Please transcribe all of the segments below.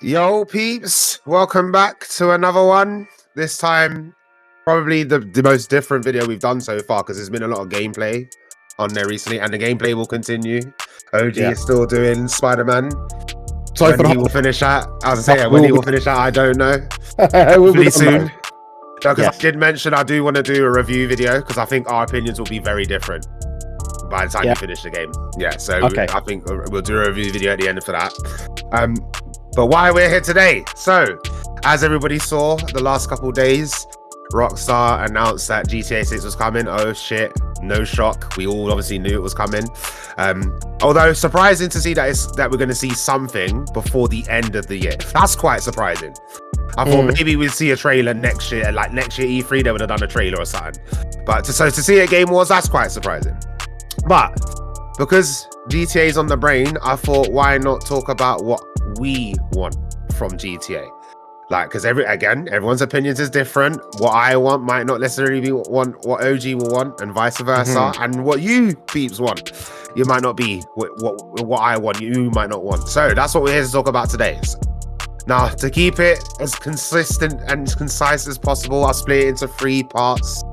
Yo, peeps, welcome back to another one. This time, probably the most different video we've done so far because there's been a lot of gameplay on there recently, and the gameplay will continue. OG is still doing Spider-Man. Sorry when he will finish that, I was saying, when he will finish that, I don't know. Hopefully soon. Because I did mention I do want to do a review video because I think our opinions will be very different by the time you finish the game. Yeah, so I think we'll do a review video at the end for that. But why we're here today? So, as everybody saw the last couple of days, Rockstar announced that GTA 6 was coming. Oh shit, no shock. We all obviously knew it was coming. Although surprising to see that we're going to see something before the end of the year. That's quite surprising. I thought maybe we'd see a trailer next year, like next year E3 they would have done a trailer or something. But to see a Game Wars, that's quite surprising. But because GTA's on the brain, I thought why not talk about what we want from GTA? Like, because everyone's opinions is different. What I want might not necessarily be what OG will want, and vice versa. And what you peeps want, you might not be what I want. You might not want. So that's what we're here to talk about today. Now, to keep it as consistent and as concise as possible, I'll split it into 3 parts.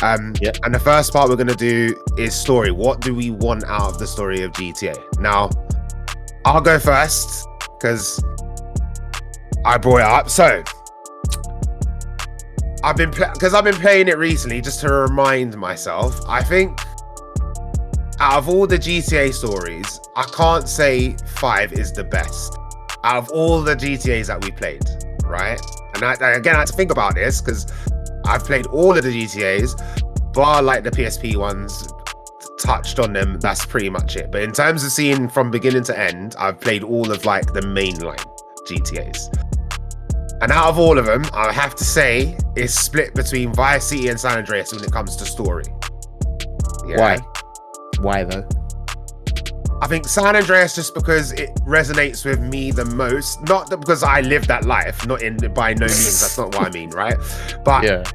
And the first part we're going to do is story. What do we want out of the story of GTA? Now, I'll go first because I brought it up. So, I've been playing it recently just to remind myself. I think out of all the GTA stories, I can't say 5 is the best. Out of all the GTAs that we played, right? And I had to think about this because I've played all of the GTAs, bar like the PSP ones, touched on them, that's pretty much it. But in terms of seeing from beginning to end, I've played all of like the mainline GTAs. And out of all of them, I have to say, it's split between Vice City and San Andreas when it comes to story. Yeah. Why though? I think San Andreas just because it resonates with me the most, not because I lived that life, by no means, that's not what I mean, right? But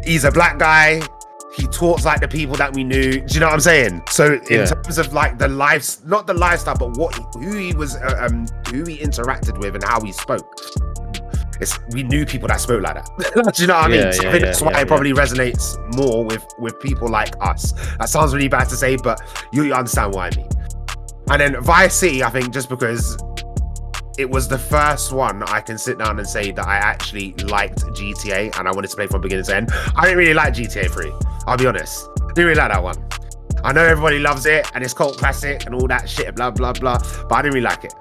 he's a black guy, he talks like the people that we knew, do you know what I'm saying? So in terms of like the lives, not the lifestyle, but who he was, who he interacted with and how he spoke. We knew people that spoke like that. Do you know what I mean? So I think that's why it probably resonates more with people like us. That sounds really bad to say, but you understand what I mean. And then Vice City, I think just because it was the first one I can sit down and say that I actually liked GTA and I wanted to play from beginning to end. I didn't really like GTA 3, I'll be honest. Didn't really like that one. I know everybody loves it and it's cult classic and all that shit, blah, blah, blah, but I didn't really like it.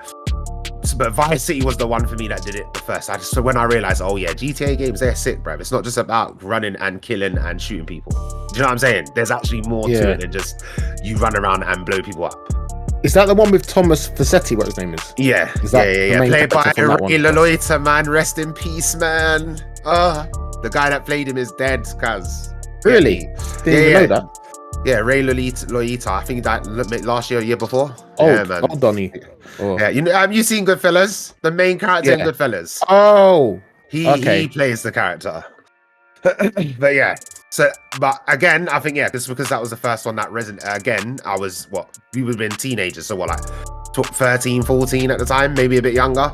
But Vice City was the one for me that did it the first. So when I realized, oh yeah, GTA games, they're sick, bruv. It's not just about running and killing and shooting people. Do you know what I'm saying? There's actually more to it than just you run around and blow people up. Is that the one with Thomas Fassetti, what his name is? Yeah. Is that Played by Ray Lolita, man. Rest in peace, man. The guy that played him is dead, cuz. Really? Didn't know that. Yeah, Ray Lolita. I think he died last year or year before. Oh, yeah, man. God, Donnie. Oh. Yeah, you seen Goodfellas? The main character in Goodfellas. Oh. He plays the character. But yeah. So, but again, I think, just because that was the first one that resonated. Again, we would have been teenagers, so like 13, 14 at the time, maybe a bit younger.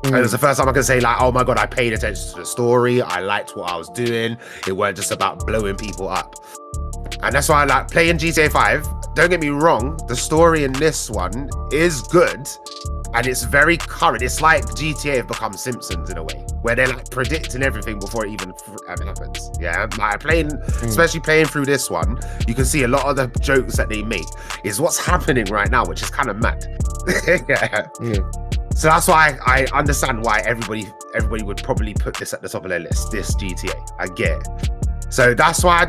And it was the first time I could say like, oh my God, I paid attention to the story. I liked what I was doing. It weren't just about blowing people up. And that's why I like playing GTA 5. Don't get me wrong, the story in this one is good. And it's very current. It's like GTA have become Simpsons in a way, where they're like predicting everything before it even happens. Yeah, like especially playing through this one, you can see a lot of the jokes that they make is what's happening right now, which is kind of mad. So that's why I understand why everybody would probably put this at the top of their list. This GTA, I get it. So that's why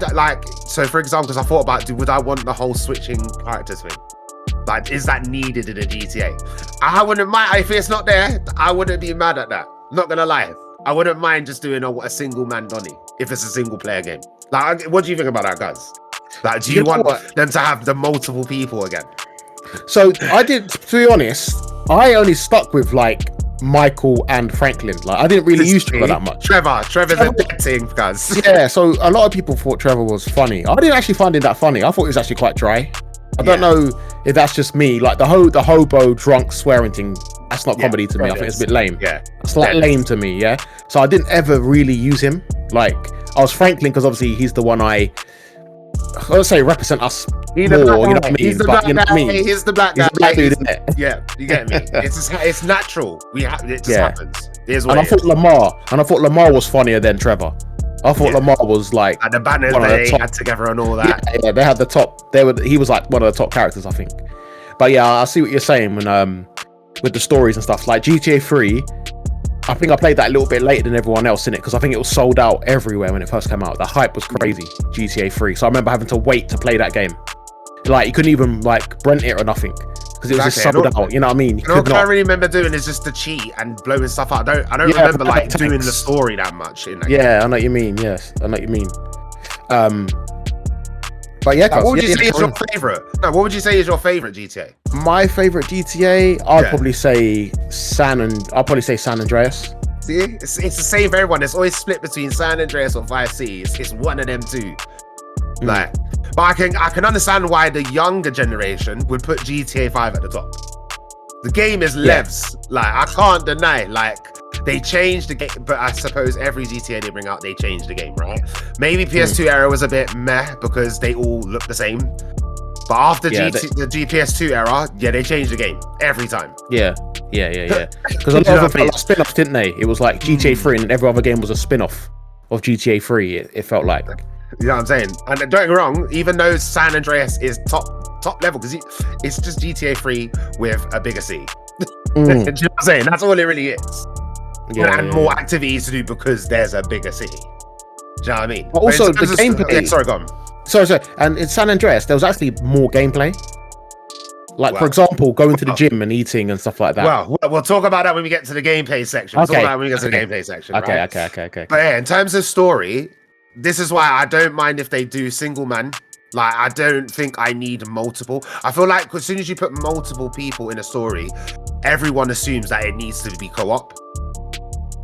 so for example, because I thought about, would I want the whole switching characters thing? Like, is that needed in a GTA? I wouldn't mind. If it's not there, I wouldn't be mad at that. Not gonna lie. I wouldn't mind just doing a single man Donnie if it's a single player game. Like, what do you think about that, guys? Like, do you want them to have the multiple people again? So I did, to be honest, I only stuck with like Michael and Franklin. Like, I didn't really use Trevor that much. Trevor's a dead thing, guys. Yeah, so a lot of people thought Trevor was funny. I didn't actually find him that funny. I thought he was actually quite dry. I don't know if that's just me. Like the hobo drunk swearing thing That's not comedy to me. I think it's a bit lame. Yeah, it's like lame to me. Yeah, so I didn't ever really use him. Like I was Franklin because obviously he's the one I would say represent us more. You know what I mean? He's the black guy. He's the black guy. He's the black dude, isn't it? Yeah, you get me. It's natural. It just happens. I thought Lamar was funnier than Trevor. I thought Lamar was like the banners they had together and all that. Yeah, they had the top. He was like one of the top characters, I think. But yeah, I see what you're saying when with the stories and stuff. Like GTA 3, I think I played that a little bit later than everyone else in it because I think it was sold out everywhere when it first came out. The hype was crazy. GTA 3, so I remember having to wait to play that game. Like you couldn't even like rent it or nothing because it was just sold out. You know what I mean? All I really remember doing is just to cheat and blowing stuff out. I don't remember like doing the story that much in that game. I know what you mean. Yes, I know what you mean. But yeah, what would you say is your favorite? No, what would you say is your favorite GTA? My favorite GTA, I'd probably say San Andreas. See, it's the same for everyone. It's always split between San Andreas or Vice City. It's one of them two. Like, but I can understand why the younger generation would put GTA 5 at the top. The game is levs. Like I can't deny. Like they changed the game, but I suppose every GTA they bring out, they change the game, right? Maybe PS2 era was a bit meh because they all look the same. But after the PS2 era, they changed the game every time. Yeah. Because a lot of them felt like spin-offs, didn't they? It was like GTA 3 and every other game was a spin-off of GTA 3, it felt like. You know what I'm saying? And don't get me wrong, even though San Andreas is top level, because it's just GTA 3 with a bigger city. Do you know what I'm saying? That's all it really is. And more activities to do because there's a bigger city. Do you know what I mean? But also the gameplay. Sorry, go on. Sorry. And in San Andreas, there was actually more gameplay. Like, for example, going to the gym and eating and stuff like that. Well, we'll talk about that when we get to the gameplay section. We'll talk about that when we get to the gameplay section. Okay. But yeah, in terms of story, this is why I don't mind if they do single man. Like, I don't think I need multiple. I feel like as soon as you put multiple people in a story, everyone assumes that it needs to be co-op.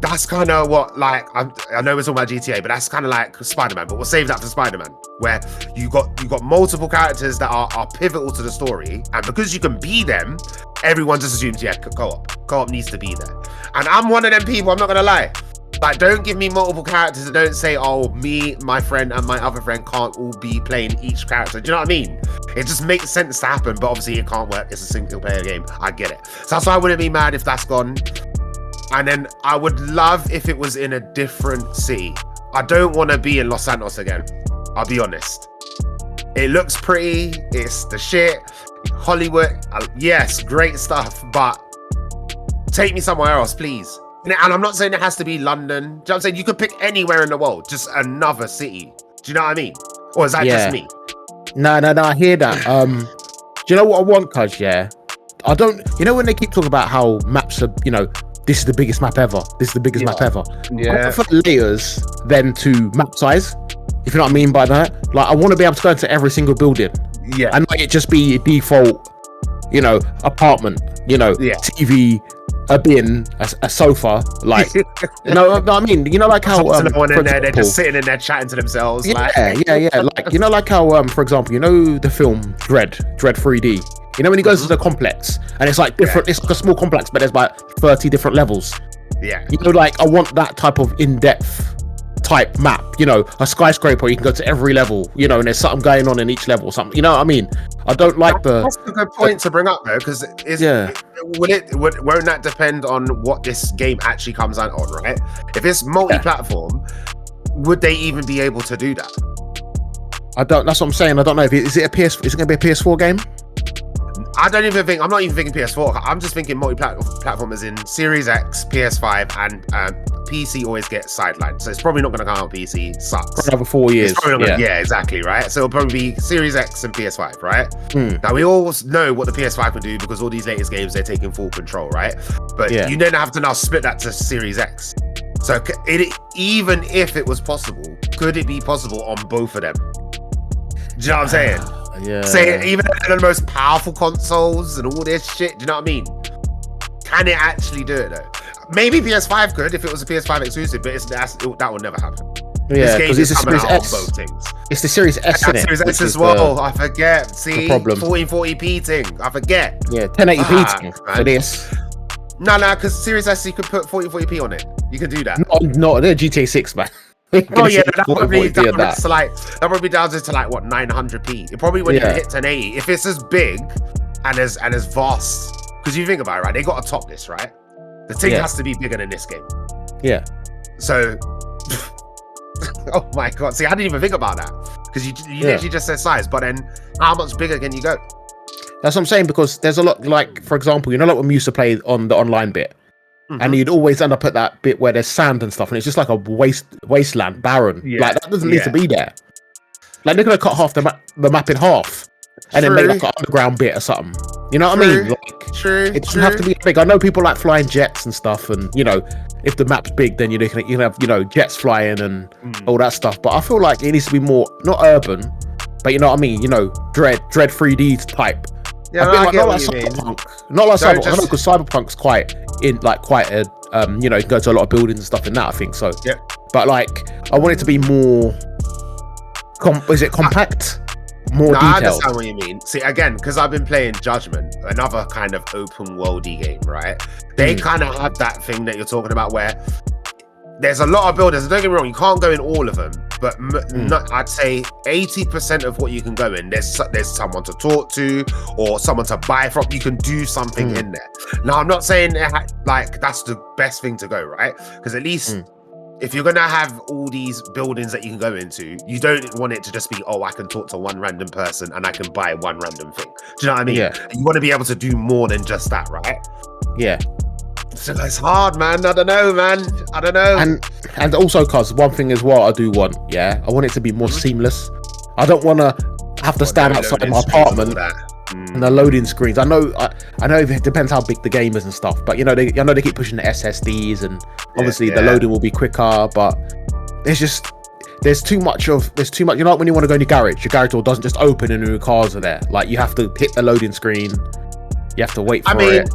That's kind of what, like, I know we're talking about GTA, but that's kind of like Spider-Man, but we'll save that for Spider-Man, where you got multiple characters that are pivotal to the story, and because you can be them, everyone just assumes, co-op needs to be there. And I'm one of them people, I'm not gonna lie. Like, don't give me multiple characters and don't say, oh, me, my friend, and my other friend can't all be playing each character. Do you know what I mean? It just makes sense to happen, but obviously it can't work. It's a single player game. I get it. So that's why I wouldn't be mad if that's gone. And then I would love if it was in a different city. I don't want to be in Los Santos again. I'll be honest. It looks pretty. It's the shit. Hollywood. Yes, great stuff. But take me somewhere else, please. And I'm not saying it has to be London. Do you know what I'm saying? You could pick anywhere in the world. Just another city. Do you know what I mean? Or is that just me? No, I hear that. Do you know what I want, cuz? Yeah. I don't... You know when they keep talking about how maps are, you know... This is the biggest map ever. This is the biggest map ever. I prefer layers than to map size. If you know what I mean by that. Like, I want to be able to go into every single building. Yeah. And not it just be a default, you know, apartment, you know, TV, a bin, a sofa. Like, you know what I mean? You know, like how they're just sitting in there chatting to themselves. Yeah. Like, you know, like how for example, you know the film Dread 3D. You know when he goes to the complex and it's like different, it's like a small complex, but there's like 30 different levels. Yeah. You know, like I want that type of in-depth type map, you know, a skyscraper, you can go to every level, you know, and there's something going on in each level or something. You know what I mean? I don't like That's a good point to bring up though, because won't that depend on what this game actually comes out on, right? If it's multi-platform, would they even be able to do that? That's what I'm saying. I don't know if is it going to be a PS4 game? I'm not even thinking PS4. I'm just thinking multi-platform as in Series X, PS5, and PC always gets sidelined. So it's probably not going to come out on PC. Sucks. For another 4 years. Yeah, exactly, right? So it'll probably be Series X and PS5, right? Now, we all know what the PS5 can do because all these latest games, they're taking full control, right? But you then have to now split that to Series X. So even if it was possible, could it be possible on both of them? Do you know what I'm saying? Say even the most powerful consoles and all this shit. Do you know what I mean? Can it actually do it though? Maybe PS5 could if it was a PS5 exclusive, but that will never happen. Yeah, because it's the Series S. On both things. It's the Series S, isn't it? Series S as well. I forget. See, 1440p thing. I forget. Yeah, 1080p thing for this. No, because Series S you could put 40p on it. You can do that. Not GTA 6, man. Oh yeah, that probably down to like what 900p. It probably when you hit 1080, if it's as big and as vast, because you think about it, right? They got to top this, right? The thing has to be bigger than this game. Yeah. So, oh my god! See, I didn't even think about that because you literally just said size, but then how much bigger can you go? That's what I'm saying, because there's a lot, like for example, like when we used to play on the online bit. And you'd always end up at that bit where there's sand and stuff, and it's just like a wasteland, barren. Like that doesn't need to be there. Like they're gonna cut half the map in half, and then make like an underground bit or something. You know what I mean? Like, it doesn't have to be big. I know people like flying jets and stuff, and if the map's big, then you can have jets flying and all that stuff. But I feel like it needs to be more not urban, but you know what I mean? Dread 3D type. Yeah, not like Cyberpunk. Not like Cyberpunk. I know, because Cyberpunk's quite a you can go to a lot of buildings and stuff in that, I think so. Yeah. But like, I want it to be more compact? More detailed. I understand what you mean. See, again, because I've been playing Judgment, another kind of open worldy game, right? They kind of have that thing that you're talking about where there's a lot of buildings. Don't get me wrong, you can't go in all of them, but I'd say 80% of what you can go in, there's someone to talk to or someone to buy from. You can do something in there. Now, I'm not saying like that's the best thing to go, right? Because at least if you're gonna have all these buildings that you can go into, you don't want it to just be, oh, I can talk to one random person and I can buy one random thing. Do you know what I mean? Yeah. You want to be able to do more than just that, right? Yeah. So it's hard, man. I don't know, man. I don't know. And also, cause one thing as well, I do want, I want it to be more seamless. I don't want to have to stand outside my apartment and the loading screens. I know it depends how big the game is and stuff, but they keep pushing the SSDs, and obviously the loading will be quicker. But there's too much. Like when you want to go in your garage door doesn't just open and your cars are there. Like you have to hit the loading screen. You have to wait for it.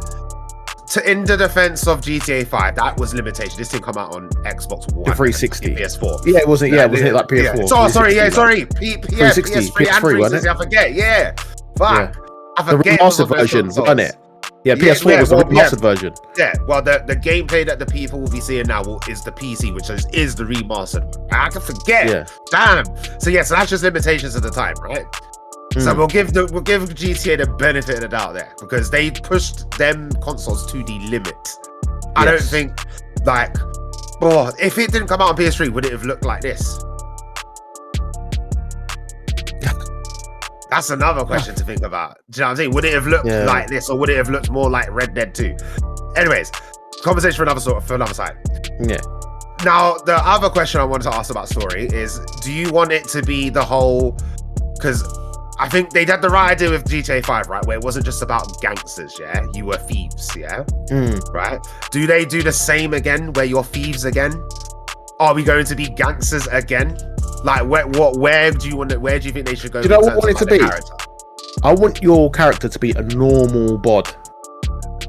In the defense of GTA 5, that was limitation. This didn't come out on Xbox One, 360, PS4. Yeah, it wasn't. Yeah, wasn't it like PS4? Yeah. Sorry. PS3 and 360. I forget. Yeah, fuck. I forget. The remastered version, wasn't it? Yeah, PS4 was the remastered version. Yeah, well, the gameplay that the people will be seeing now is the PC, which is the remastered one. I can forget. Yeah. Damn. So so that's just limitations at the time, right? So we'll give GTA the benefit of the doubt there, because they pushed them consoles to the limit. I don't think if it didn't come out on PS3, would it have looked like this? That's another question to think about. Do you know what I'm saying? Would it have looked like this, or would it have looked more like Red Dead 2? Anyways, conversation for another side. Yeah. Now, the other question I wanted to ask about story is, do you want it to be the whole, because I think they had the right idea with GTA 5, right? Where it wasn't just about gangsters, you were thieves, right? Do they do the same again, where you're thieves again? Are we going to be gangsters again? Like, where do you think they should go? Do you know what I want it to be? I want your character to be a normal bod,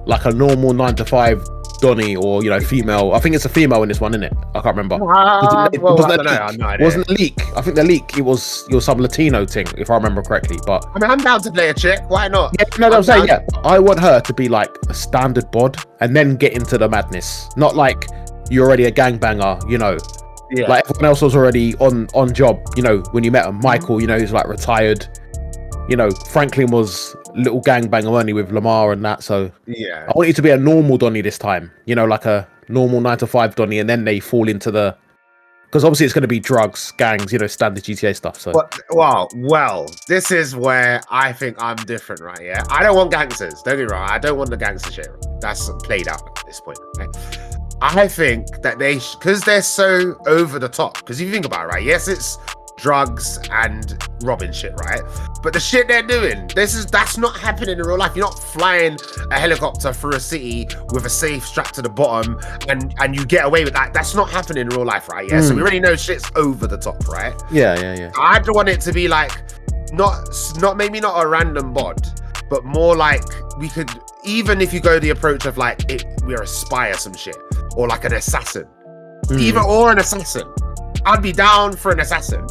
like a normal 9-to-5 Donnie, or female. I think it's a female in this one, isn't it? I can't remember. Wasn't a leak. I think the leak, it was some Latino thing, if I remember correctly. But I mean, I'm down to play a chick. Why not? Yeah, no, I'm saying I want her to be like a standard bod, and then get into the madness. Not like you're already a gangbanger, Yeah. Like everyone else was already on job. When you met him, Michael, he's like retired. Franklin was little gangbanger only with Lamar and that. So I want you to be a normal Donnie this time. Like a normal 9-to-5 Donnie, and then they fall into the, because obviously it's going to be drugs, gangs, standard GTA stuff. So well, this is where I think I'm different, right? Yeah, I don't want gangsters. Don't get me wrong. I don't want the gangster shit. That's played out at this point, right? I think that because they're so over the top. Because if you think about it, right? Yes, it's drugs and robbing shit, right? But the shit they're doing, that's not happening in real life. You're not flying a helicopter through a city with a safe strapped to the bottom and you get away with that. That's not happening in real life, right? Yeah. So we already know shit's over the top, right? Yeah. I'd want it to be like maybe not a random bod, but more like we could, even if you go the approach of like we're a spy or some shit, or like an assassin, or an assassin. I'd be down for an assassin.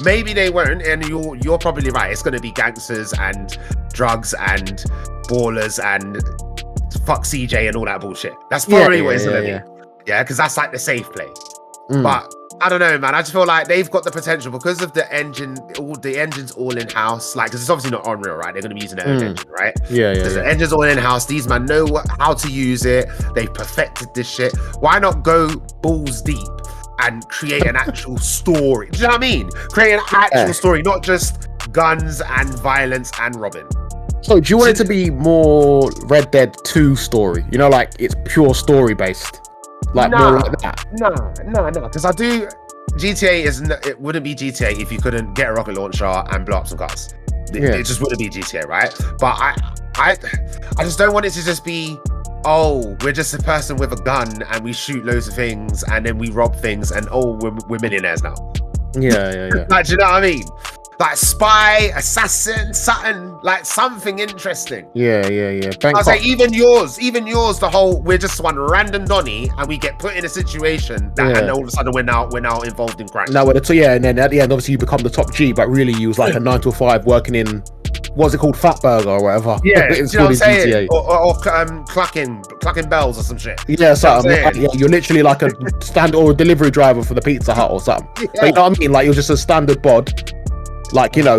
Maybe they won't, and you're probably right. It's going to be gangsters and drugs and ballers and fuck CJ and all that bullshit. That's probably what it's gonna be. Yeah, because that's like the safe play. But I don't know, man. I just feel like they've got the potential because of the engine. All the engine's all in house. Like, because it's obviously not Unreal, right? They're going to be using their own engine, right? Because the engine's all in house. These man know how to use it. They've perfected this shit. Why not go balls deep and create an actual story? Do you know what I mean? Create an actual story, not just guns and violence and robbing. So, do you want it to be more Red Dead 2 story? You know, like it's pure story based. Like more like that. No. Because I do. GTA it wouldn't be GTA if you couldn't get a rocket launcher and blow up some cars. It just wouldn't be GTA, right? But I just don't want it to just be, oh, we're just a person with a gun and we shoot loads of things and then we rob things and oh, we're millionaires now. Yeah. Like, do you know what I mean? Like spy, assassin, something interesting. Yeah. I'll say even yours, the whole we're just one random Donny and we get put in a situation that and all of a sudden we're now involved in crime. And then at the end, obviously you become the top G, but really you was like a 9 to 5 working in what's it called, Fatburger or whatever. Yeah, it's you know what I'm saying? Or clucking bells or some shit. Yeah, something. You're literally like a stand or a delivery driver for the Pizza Hut or something. Yeah. But you know what I mean? Like you're just a standard bod. Like, you know,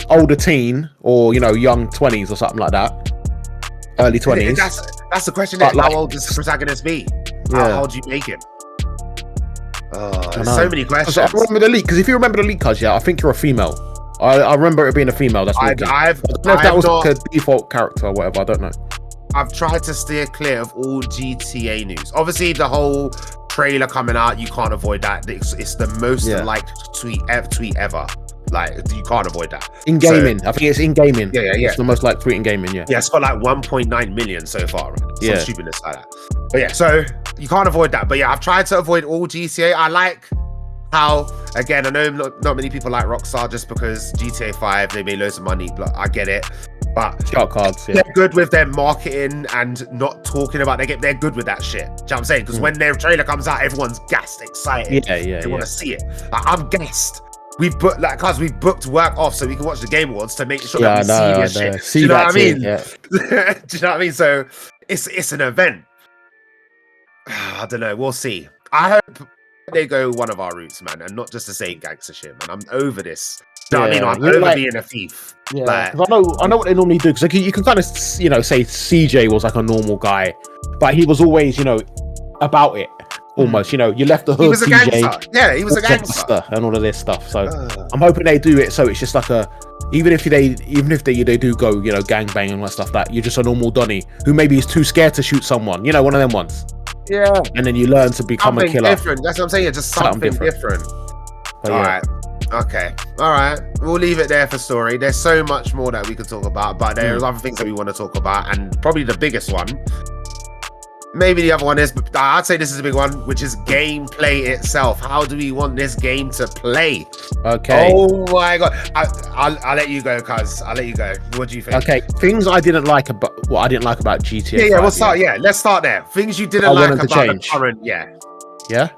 older teen or, you know, young 20s or something like that. Early 20s. That's the question. How old does the protagonist be? How old do you make him? There's so many questions. I remember the leak, because if you remember the leak, cuz, I think you're a female. I remember it being a female. That's what I don't know if that was like a default character or whatever. I don't know. I've tried to steer clear of all GTA news. Obviously, the whole trailer coming out, you can't avoid that. It's the most liked tweet ever. Like, you can't avoid that. In gaming. I think it's in gaming. Yeah. It's the most like tweet in gaming, Yeah, it's got like 1.9 million so far. Right? Some stupidness like that. But yeah, so you can't avoid that. But yeah, I've tried to avoid all GTA. I like how, again, I know not many people like Rockstar just because GTA 5, they made loads of money. But I get it. But shark cards, they're good with their marketing and not talking about they're good with that shit. Do you know what I'm saying? Because when their trailer comes out, everyone's gassed, excited. They want to see it. Like, I'm gassed. We've booked work off so we can watch the Game Awards to make sure that we see this shit. Do you know what I mean? Do you know what I mean? So it's an event. I don't know. We'll see. I hope they go one of our routes, man, and not just the same gangster shit, man. I'm over this. Do you know what I mean? I'm over being a thief. Yeah, because I know what they normally do. Because you can kind of, you know, say CJ was like a normal guy, but he was always, you know, about it. Almost, you know, you left the hood. He was a gangster. Yeah, he was a gangster and all of this stuff. So I'm hoping they do it. So it's just like even if they do go, you know, gangbang and all that stuff, that you're just a normal Donny who maybe is too scared to shoot someone. You know, one of them ones. Yeah. And then you learn to become a killer. Different. That's what I'm saying. It's just something different. All right. Okay. All right. We'll leave it there for story. There's so much more that we could talk about, but there's other things that we want to talk about, and probably the biggest one. Maybe the other one is, but I'd say this is a big one, which is gameplay itself. How do we want this game to play? Okay. Oh my god. I'll let you go, cuz. I'll let you go. What do you think? Okay. Things I didn't like about GTA. Yeah, we'll start. Yeah, let's start there. Things you didn't like about the current. Yeah.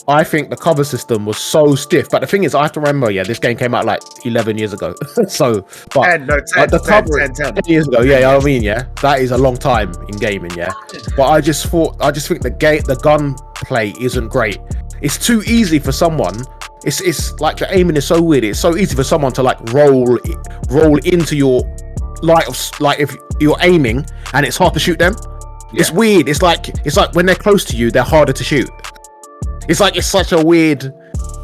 I think the cover system was so stiff, but the thing is, I have to remember, this game came out like 11 years ago. So, but 10 years ago, I mean, that is a long time in gaming, But I just think the gunplay isn't great. It's too easy for someone. It's like the aiming is so weird. It's so easy for someone to like roll into your light of, like, if you're aiming and it's hard to shoot them. It's weird. It's like when they're close to you, they're harder to shoot. It's such a weird,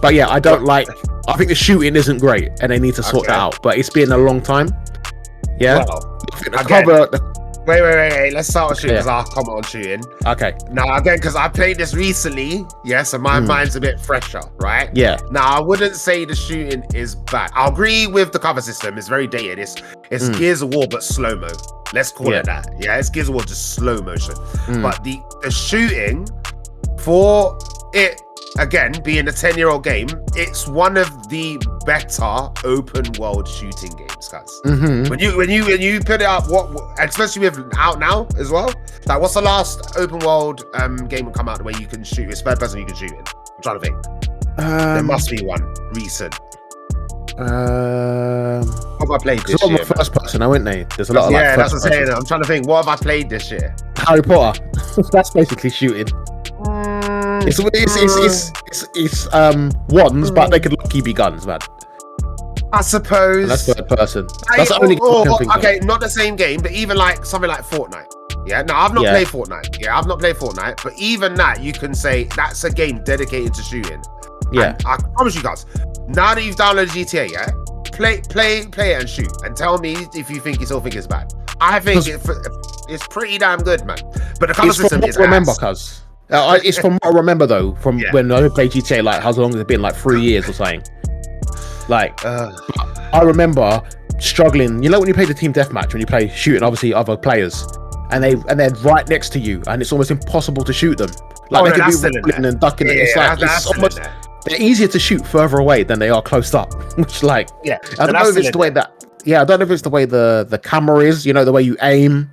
but I don't like. I think the shooting isn't great, and they need to sort that out. But it's been a long time. Yeah. Well, wait. Let's start with shooting because I'll comment on shooting. Okay. Now again, because I played this recently, so my mind's a bit fresher, right? Yeah. Now I wouldn't say the shooting is bad. I'll agree with the cover system. It's very dated. It's Gears of War but slow mo. Let's call it that. Yeah, it's Gears of War just slow motion. But the shooting for it, again, being a 10-year-old game, it's one of the better open world shooting games, guys. When you put it up, especially with out now as well, like what's the last open world game that come out where you can shoot? It's third person you can shoot in. I'm trying to think. There must be one recent. What have I played this year? First person, aren't they? There's a lot of yeah, that's what I'm saying. I'm trying to think. What have I played this year? Harry Potter. That's basically shooting. It's wands, but they could lucky be guns, man. I suppose. And that's third person. That's the only okay, not the same game, but even like something like Fortnite. Yeah, no, I've not played Fortnite. Yeah, I've not played Fortnite, but even that, you can say that's a game dedicated to shooting. Yeah, and I promise you guys. Now that you've downloaded GTA, yeah, play it and shoot, and tell me if you still think it's bad. I think it's pretty damn good, man. But the color system is remember, cuz it's from what I remember though, from when I played GTA. Like, how long has it been? Like 3 years or something. Like, I remember struggling. You know when you play the team deathmatch, when you play shooting, obviously other players, and they're right next to you, and it's almost impossible to shoot them. Like they could be running and ducking. It's like it's almost. They're easier to shoot further away than they are close up. Which, like, I don't know if it's the way that. Yeah, I don't know if it's the way the camera is. You know, the way you aim,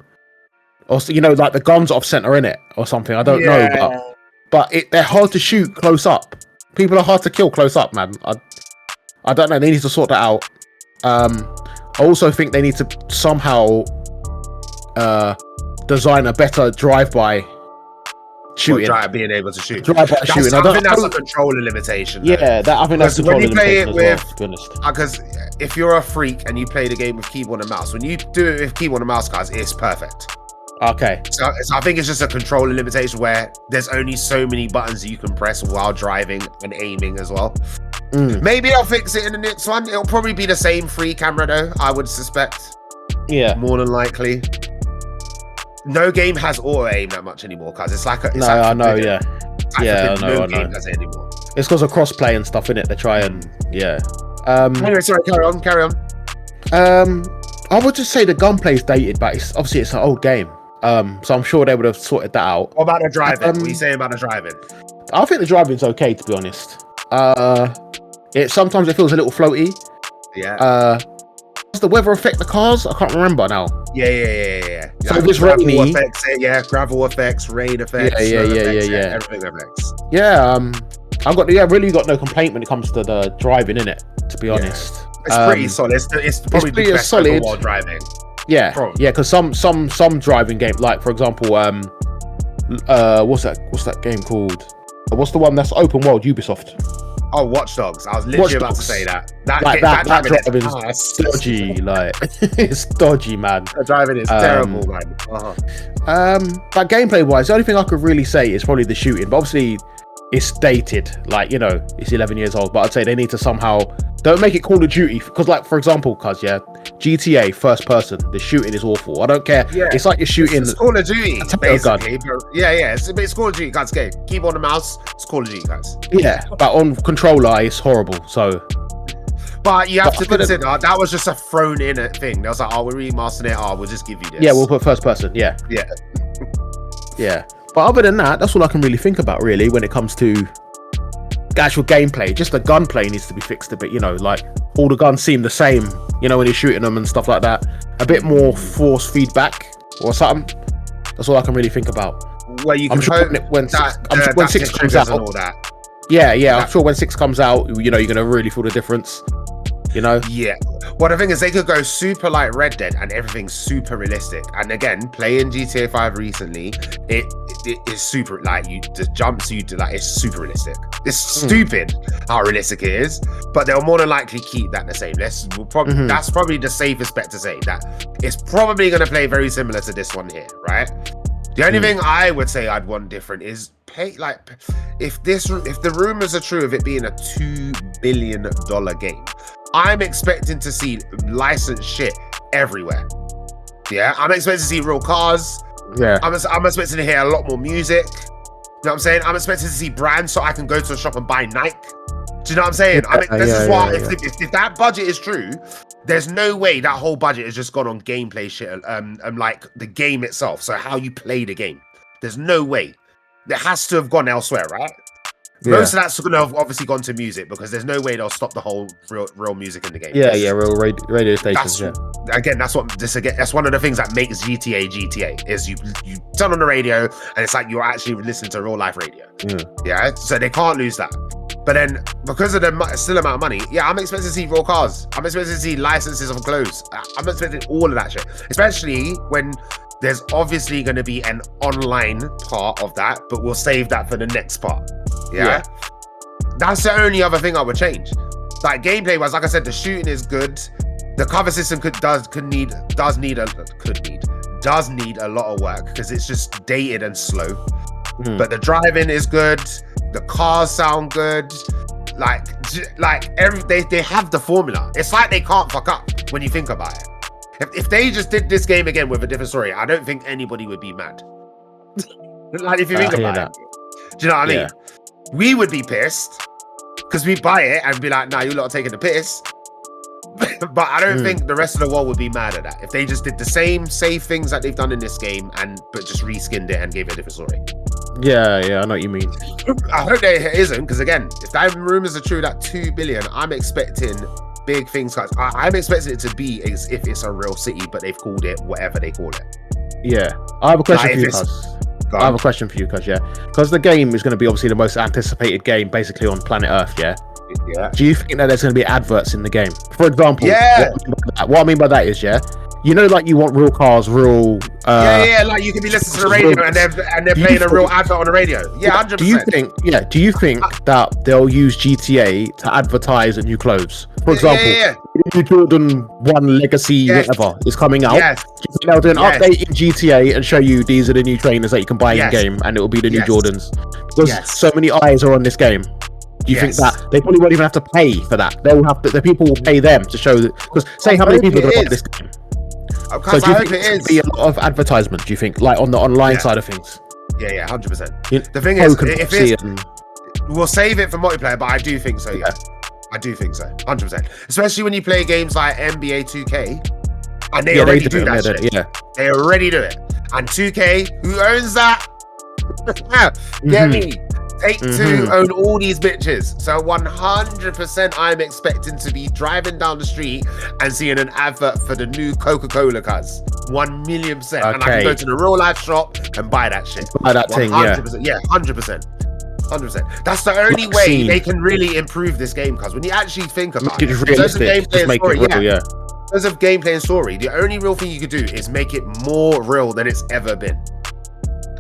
or you know, like the guns off center in it or something. I don't know, but they're hard to shoot close up. People are hard to kill close up, man. I don't know. They need to sort that out. I also think they need to somehow design a better drive-by shooting. Being able to shoot. Drive-by shooting. I think that's a controller limitation. Yeah, I think that's a controller limitation as well, to be honest. Because if you're a freak and you play the game with keyboard and mouse, when you do it with keyboard and mouse, guys, it's perfect. Okay. So I think it's just a controller limitation where there's only so many buttons that you can press while driving and aiming as well. Maybe they'll fix it in the next one. It'll probably be the same free camera though, I would suspect. Yeah. More than likely. No game has auto aim that much anymore, cuz it's like I know, no game has it anymore. It's because of crossplay and stuff, innit? They try and Anyway, sorry, carry on. I would just say the gunplay is dated, but it's an old game. So I'm sure they would have sorted that out. What about the driving? What are you saying about the driving? I think the driving's okay, to be honest. Sometimes it feels a little floaty. Yeah. Does the weather affect the cars? I can't remember now. Yeah. So if it's rainy, effects, gravel effects, rain effects, everything affects. Yeah, I've really got no complaint when it comes to the driving, innit, to be honest. It's pretty solid. It's probably the best solid while driving. Yeah, because some driving game, like for example, what's that game called? What's the one that's open world? Ubisoft. Oh, Watch Dogs. I was literally about to say that. That driving is dodgy. Like, it's dodgy, man. The driving is terrible, man. But gameplay wise, the only thing I could really say is probably the shooting. But obviously, it's dated. Like, you know, it's 11 years old. But I'd say they need to somehow don't make it Call of Duty, because, like, for example, GTA first person, the shooting is awful. I don't care. Yeah. It's like you're shooting. It's Call of Duty, basically. It's Call of Duty, guys. Okay, keyboard and mouse. It's Call of Duty, guys. Yeah, but on controller, it's horrible. So. But you have to consider that was just a thrown in thing. They was like, we're remastering it. We'll just give you this. Yeah, we'll put first person. Yeah. Yeah. But other than that, that's all I can really think about, really, when it comes to the actual gameplay. Just the gunplay needs to be fixed a bit, you know, like all the guns seem the same, you know, when you're shooting them and stuff like that. A bit more force feedback or something. That's all I can really think about. Well, you can when 6 comes out. All that. Yeah, I'm sure when 6 comes out, you know, you're going to really feel the difference. You know? Yeah. Well, the thing is, they could go super like Red Dead and everything's super realistic. And again, playing GTA 5 recently, it is super, like, the jumps you do, like, it's super realistic. It's stupid how realistic it is, but they'll more than likely keep that the same. That's probably the safest bet to say, that it's probably going to play very similar to this one here, right? The only thing I would say I'd want different is if the rumors are true of it being a $2 billion game, I'm expecting to see licensed shit everywhere. Yeah, I'm expecting to see real cars. Yeah, I'm expecting to hear a lot more music. You know what I'm saying? I'm expecting to see brands so I can go to a shop and buy Nike. Do you know what I'm saying? If that budget is true, there's no way that whole budget has just gone on gameplay shit, like the game itself. So how you play the game. There's no way. It has to have gone elsewhere, right? Yeah. Most of that's going to have obviously gone to music, because there's no way they'll stop the whole real music in the game. Yeah, real radio stations. Again, that's one of the things that makes GTA is you turn on the radio and it's like you're actually listening to real life radio. Yeah, so they can't lose that. But then, because of the still amount of money, yeah, I'm expecting to see real cars. I'm expecting to see licenses of clothes. I'm expecting all of that shit. Especially when there's obviously going to be an online part of that, but we'll save that for the next part. Yeah? That's the only other thing I would change. Like gameplay wise, like I said, the shooting is good. The cover system does need a lot of work because it's just dated and slow. But the driving is good. The cars sound good. Like they have the formula. It's like they can't fuck up when you think about it. If they just did this game again with a different story, I don't think anybody would be mad. Like if you think about it, do you know what I mean? We would be pissed because we buy it and be like, "Nah, you lot are taking the piss." But I don't think the rest of the world would be mad at that if they just did the same things that they've done in this game but just reskinned it and gave it a different story. Yeah, I know what you mean. I hope there isn't, because again, if that rumors are true, that 2 billion, I'm expecting big things. I'm expecting it to be as if it's a real city, but they've called it whatever they call it. Yeah, I have a question for you, Cuz. I have a question for you, Cuz. Yeah, because the game is going to be obviously the most anticipated game basically on planet Earth. Yeah. Do you think that there's going to be adverts in the game? For example, what I mean by that is, you know, like you want real cars, real. Like you can be listening to the radio and they're playing a real advert on the radio. Yeah, 100%. Do you think that they'll use GTA to advertise new clothes? For example, new Jordan 1 Legacy whatever is coming out. They'll do an update in GTA and show you these are the new trainers that you can buy in game, and it will be the new Jordans because so many eyes are on this game. Do you think that they probably won't even have to pay for that? They'll have to. The people will pay them to show that. Because say how many people are on this game. So do you think there's going to be a lot of advertisement? Do you think, like on the online side of things? Yeah, 100%. The thing is, if it's, we'll save it for multiplayer, but I do think so. Yeah, I do think so. 100%. Especially when you play games like NBA 2K, and they already do that shit. They already do it. And 2K, who owns that? Get me. Take-Two own all these bitches. So 100% I'm expecting to be driving down the street and seeing an advert for the new Coca-Cola, cuz. 1,000,000%. And I can go to the real life shop and buy that shit. Buy that thing, 100%. 100%. That's the only way they can really improve this game, cuz when you actually think about it, in terms of gameplay and story, in terms of gameplay and story, the only real thing you could do is make it more real than it's ever been.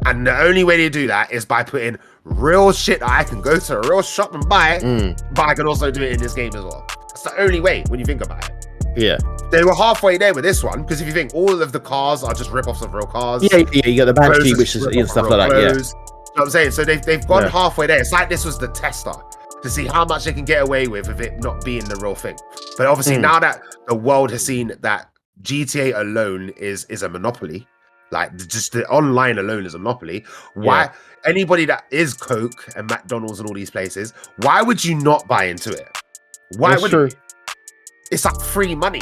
And the only way to do that is by putting real shit that I can go to a real shop and buy, but I can also do it in this game as well. That's the only way when you think about it. Yeah. They were halfway there with this one, because if you think all of the cars are just rip-offs of real cars. Yeah, you got the Banshee, which is and stuff like that, You know what I'm saying? So they've gone halfway there. It's like this was the tester to see how much they can get away with it not being the real thing. But obviously now that the world has seen that GTA alone is a monopoly, like just the online alone is a monopoly. Why anybody that is Coke and McDonald's and all these places, why would you not buy into it? Why would you? It's like free money.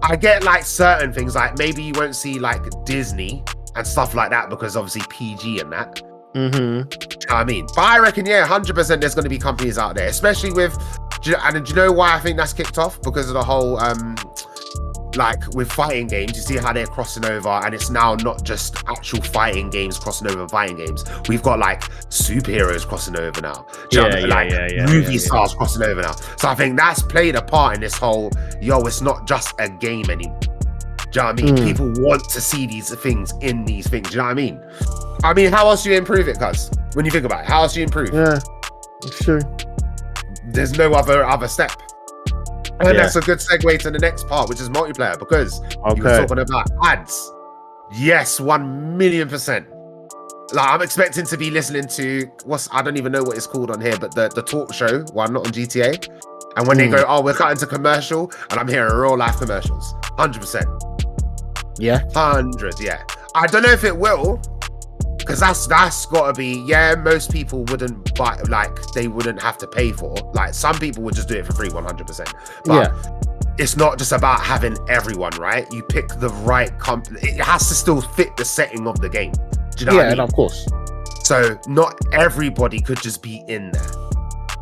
I get like certain things, like maybe you won't see like Disney and stuff like that because obviously PG and that. You know what I mean? But I reckon 100% there's going to be companies out there, especially with, do you know why I think that's kicked off? Because of the whole like with fighting games, you see how they're crossing over, and it's now not just actual fighting games crossing over fighting games. We've got like superheroes crossing over now. Movie stars crossing over now. So I think that's played a part in this whole, it's not just a game anymore. Do you know what I mean? People want to see these things in these things. Do you know what I mean? I mean, how else do you improve it, cuz? When you think about it, how else do you improve? Yeah, sure. There's no other step. And that's a good segue to the next part, which is multiplayer, because you were talking about ads. Yes, 1,000,000%. Like, I'm expecting to be listening to I don't even know what it's called on here, but the talk show one, not on GTA. And when they go, we're cutting to commercial, and I'm hearing real life commercials. 100%. Yeah. 100, yeah. I don't know if it will, because that's got to be, most people wouldn't buy, like, they wouldn't have to pay for. Like, some people would just do it for free, 100%. But it's not just about having everyone, right? You pick the right company. It has to still fit the setting of the game. Do you know what I mean? Yeah, of course. So not everybody could just be in there.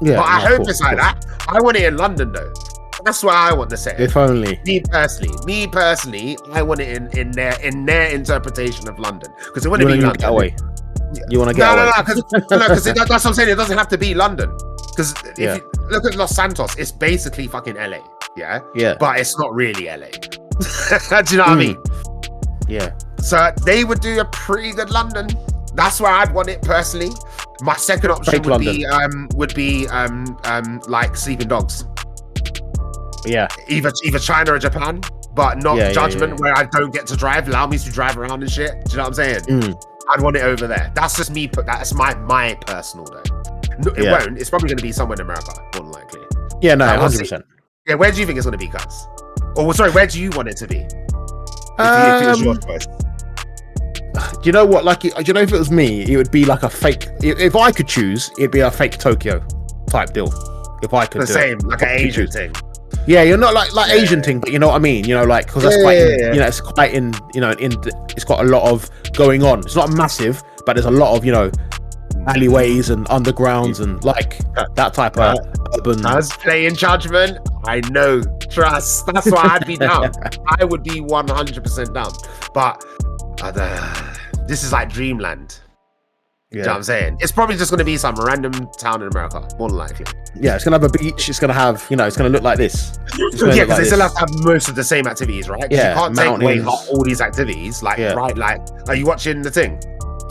Yeah, but I hope it's like that. I want it in London, though. That's why I want the setting. If only. Me personally, I want it in their interpretation of London, because it wouldn't be London. Get away. You want to get away? No, because that's what I'm saying. It doesn't have to be London, because Because if you look at Los Santos, it's basically fucking LA. Yeah. But it's not really LA. Do you know what I mean? Yeah. So they would do a pretty good London. That's where I'd want it personally. My second option would be like Sleeping Dogs. Yeah. Either China or Japan, but not Judgment where I don't get to drive. Allow me to drive around and shit. Do you know what I'm saying? I'd want it over there. That's just me. That's my personal though. No, it won't. It's probably going to be somewhere in America, more than likely. Yeah, no, 100%. Yeah, where do you think it's going to be, cuz? Or sorry, where do you want it to be? If it was your choice. Do you know what? Like, do you know, if it was me, it would be like a fake. If I could choose, it'd be a fake Tokyo type deal. If I could, like an Asian thing. Yeah, you're not like Asian thing, but you know what I mean. You know, like because that's you know, it's quite in. You know, it's got a lot of going on. It's not massive, but there's a lot of alleyways and undergrounds and like that type of urban. I was playing Judgment. I know, trust. That's why I'd be down. I would be 100% down. But this is like Dreamland. You know what I'm saying? It's probably just going to be some random town in America, more than likely. Yeah, it's going to have a beach. It's going to have, it's going to look like this. Yeah, because they still have to have most of the same activities, right? Yeah, you can't take away all these activities. Like, right? Like, are you watching the thing?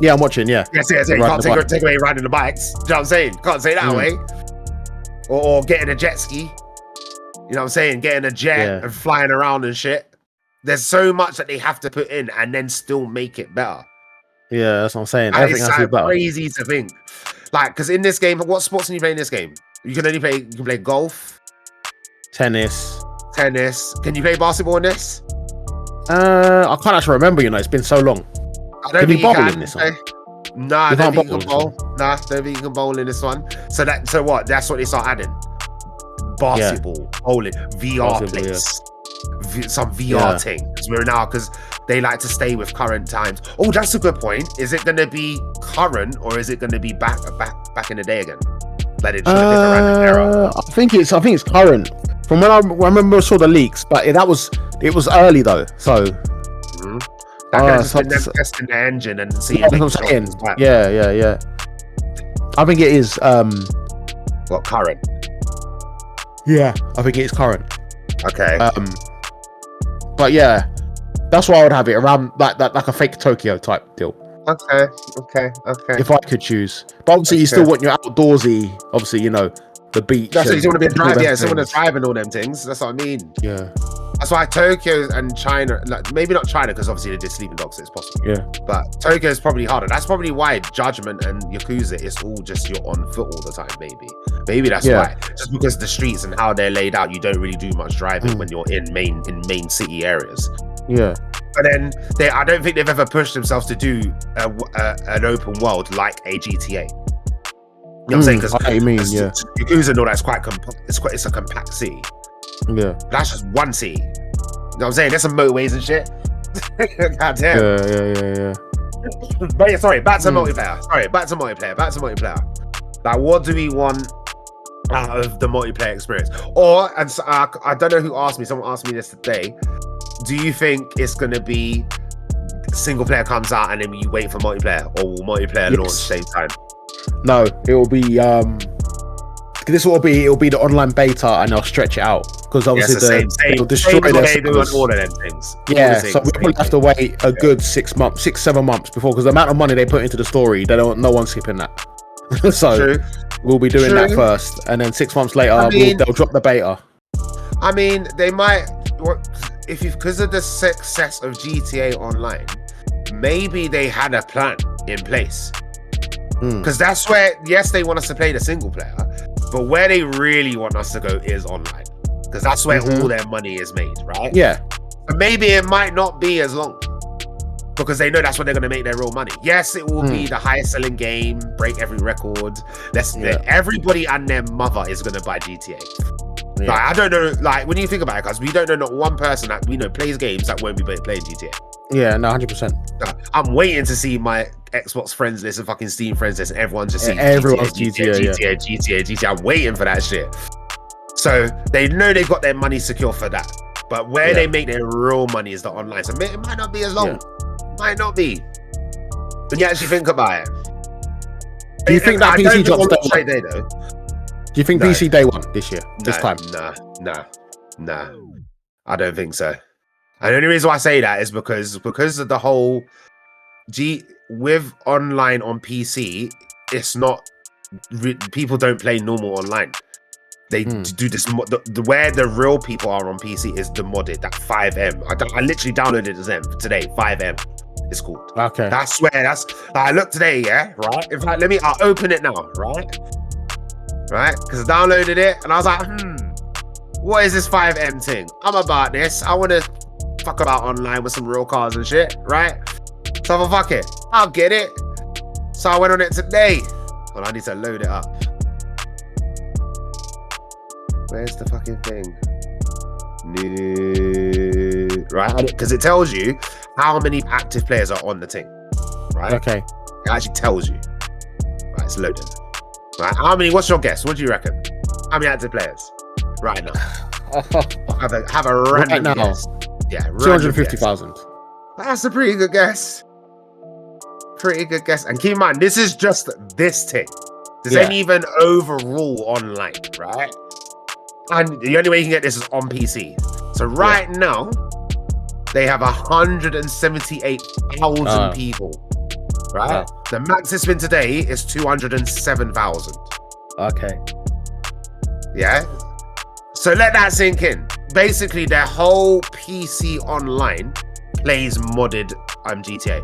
Yeah, I'm watching. Yeah. Yes. You can't take away riding the bikes. Do you know what I'm saying? Can't say that way. Or getting a jet ski. You know what I'm saying? Getting a jet and flying around and shit. There's so much that they have to put in and then still make it better. Yeah, that's what I'm saying. Everything has to be better. Crazy to think. Like, because in this game, what sports can you play in this game? You can play golf, tennis. Can you play basketball in this? I can't actually remember. It's been so long. I don't think you can in this one. Nah, I don't think you can bowl. Nah, don't think you can bowl in this one. So what? That's what they start adding. Basketball, bowling, VR plays. Some VR thing because they like to stay with current times. Oh, that's a good point. Is it going to be current or is it going to be back in the day again? Like it pick a random era. I think it's current. From when I remember I saw the leaks, but it was early though. So that could have just been them testing the engine and seeing. That's what I'm saying. Yeah. I think it is. What, current? Yeah, I think it is current. Okay. But yeah, that's why I would have it around like a fake Tokyo type deal. Okay. If I could choose, but obviously you still want your outdoorsy. Obviously, the beach. That's what you want to be a driver. Yeah, someone to drive and all them things. That's what I mean. Yeah. That's why Tokyo and China, like maybe not China because obviously they did Sleeping Dogs, so it's possible. Yeah. But Tokyo is probably harder. That's probably why Judgment and Yakuza is all just you're on foot all the time. Maybe that's why. Just because the streets and how they're laid out, you don't really do much driving when you're in main city areas. Yeah. But then I don't think they've ever pushed themselves to do an open world like a GTA. You know what I'm saying? Because Yakuza and all that's quite it's a compact city. Yeah, that's just one city. You know what I'm saying? There's some motorways and shit. God damn. Yeah. But sorry, back to multiplayer. Back to multiplayer. Like, what do we want out of the multiplayer experience? I don't know who asked me. Someone asked me this today. Do you think it's gonna be single player comes out and then you wait for multiplayer, or will multiplayer launch same time? No, it will be. It'll be the online beta, and they'll stretch it out because obviously they'll destroy their servers. All of them things. Yeah, so we probably have to wait a good 7 months before, because the amount of money they put into the story, no one's skipping that. So we'll be doing that first, and then 6 months later they'll drop the beta. I mean, they might, because of the success of GTA Online, maybe they had a plan in place. Because that's where, they want us to play the single player, but where they really want us to go is online, because that's where all their money is made, right? Yeah. But maybe it might not be as long, because they know that's when they're going to make their real money. Yes, it will be the highest selling game, break every record. Everybody and their mother is going to buy GTA. Yeah. Like, I don't know, like, when you think about it, because we don't know not one person that we know plays games that won't be playing GTA. Yeah, no, 100%. I'm waiting to see my Xbox friends list and fucking Steam friends list, and everyone's just seeing everyone's GTA. I'm waiting for that shit. So they know they've got their money secure for that. But where they make their real money is the online. So it might not be as long. Yeah. Might not be. When you actually think about it. Do you think that PC drops straight day though? Do you think PC day one this year? This time? Nah. I don't think so. And the only reason why I say that is because of the whole with online on PC, it's not people don't play normal online. They do this. Where the real people are on PC is the modded, that 5M. I literally downloaded them today. 5M. It's called. Okay. I swear I looked today, yeah, right? In fact, I'll open it now, right? Right? Because I downloaded it and I was like, what is this 5M thing? I'm about this. I want to fuck about online with some real cars and shit, right? So I'm fuck it. I'll get it. So I went on it today. Well, I need to load it up. Where's the fucking thing? New, right? Because it tells you how many active players are on the thing, right? Okay. It actually tells you. Right, it's loading. Right, what's your guess? What do you reckon? How many active players? Right now. have a random right now. guess. Yeah, 250,000. That's a pretty good guess. Pretty good guess. And keep in mind, this is just this thing. This ain't even overall online, right? And the only way you can get this is on PC. So right now, they have 178,000 people. Right? The max it's been today is 207,000. Okay. Yeah? So let that sink in. Basically, their whole PC online plays modded GTA.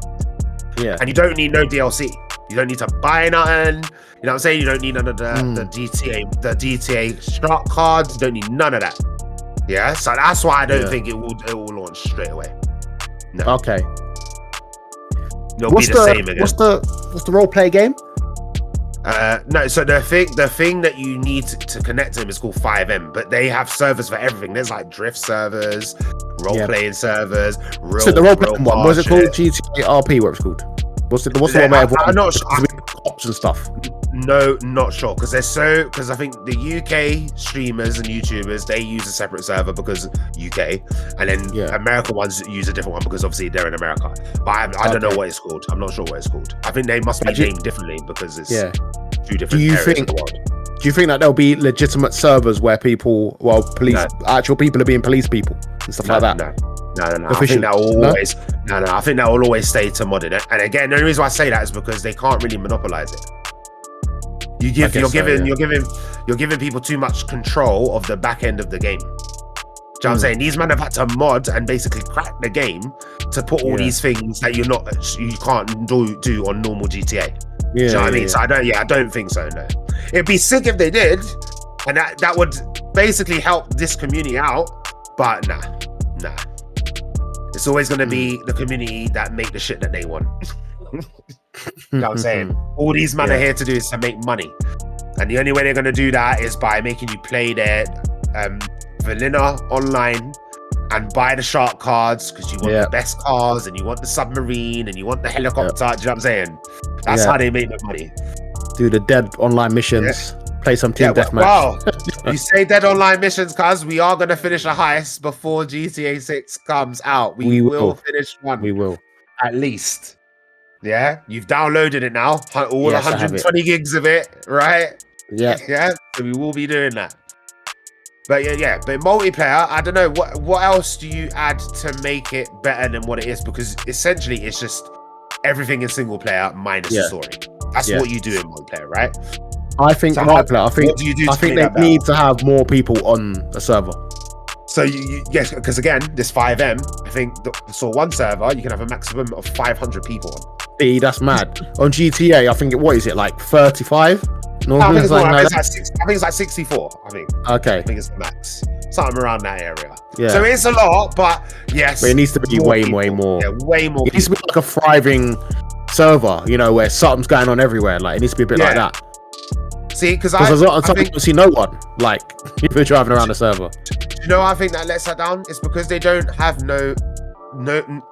Yeah. And you don't need no DLC. You don't need to buy nothing. You know what I'm saying? You don't need none of the GTA start cards. You don't need none of that. Yeah. So that's why I don't think it will launch straight away. No. Okay. It'll be the same again. What's the role play game? No, so the thing that you need to connect to them is called 5M, but they have servers for everything. There's like drift servers, role-playing servers, so the role-playing one, what is it called? GTA RP, what it's called? What's the one where everyone... I'm not sure. Cops and stuff. No, not sure, because I think the UK streamers and YouTubers, they use a separate server because UK, and then American ones use a different one because obviously they're in America. But I don't know what it's called. I'm not sure what it's called. I think they must be named differently because it's two different areas of the world. Do you think that there'll be legitimate servers where people, actual people are being police people and stuff like that? No. I think that will always. No. I think that will always stay to modding it. And again, the only reason why I say that is because they can't really monopolize it. You're giving people too much control of the back end of the game. Do you know what I'm saying? These men have had to mod and basically crack the game to put all these things that you can't do on normal GTA. Do you know what I mean? So I don't think so. No, it'd be sick if they did, and that would basically help this community out. But nah. It's always going to be the community that make the shit that they want. You know what I'm saying? All these men are here to do is to make money. And the only way they're going to do that is by making you play their vanilla online and buy the shark cards because you want the best cars and you want the submarine and you want the helicopter. Do you know what I'm saying? That's how they make their money. Do the dead online missions. Play some team deathmatch. Wow. You say dead online missions, cuz we are going to finish a heist before GTA 6 comes out. We will finish one. We will. At least. Yeah? You've downloaded it now. All 120 gigs of it, right? Yeah. Yeah? So we will be doing that. But but multiplayer, I don't know. What else do you add to make it better than what it is? Because essentially it's just everything in single player minus the story. That's what you do in multiplayer, right? I think multiplayer. I think they need to have more people on a server. So yes, because again, this 5M, I think one server you can have a maximum of 500 people on. See, that's mad. On GTA, I think what is it like 35? No, I think it's like 64. I think. Okay. I think it's the max. Something around that area. Yeah. So it's a lot, but yes. But it needs to be way more. Yeah, way more. It needs to be like a thriving server, where something's going on everywhere. Like it needs to be a bit like that. See, because I don't see no one like if you're driving around the server. You know, I think that lets that down. It's because they don't have no.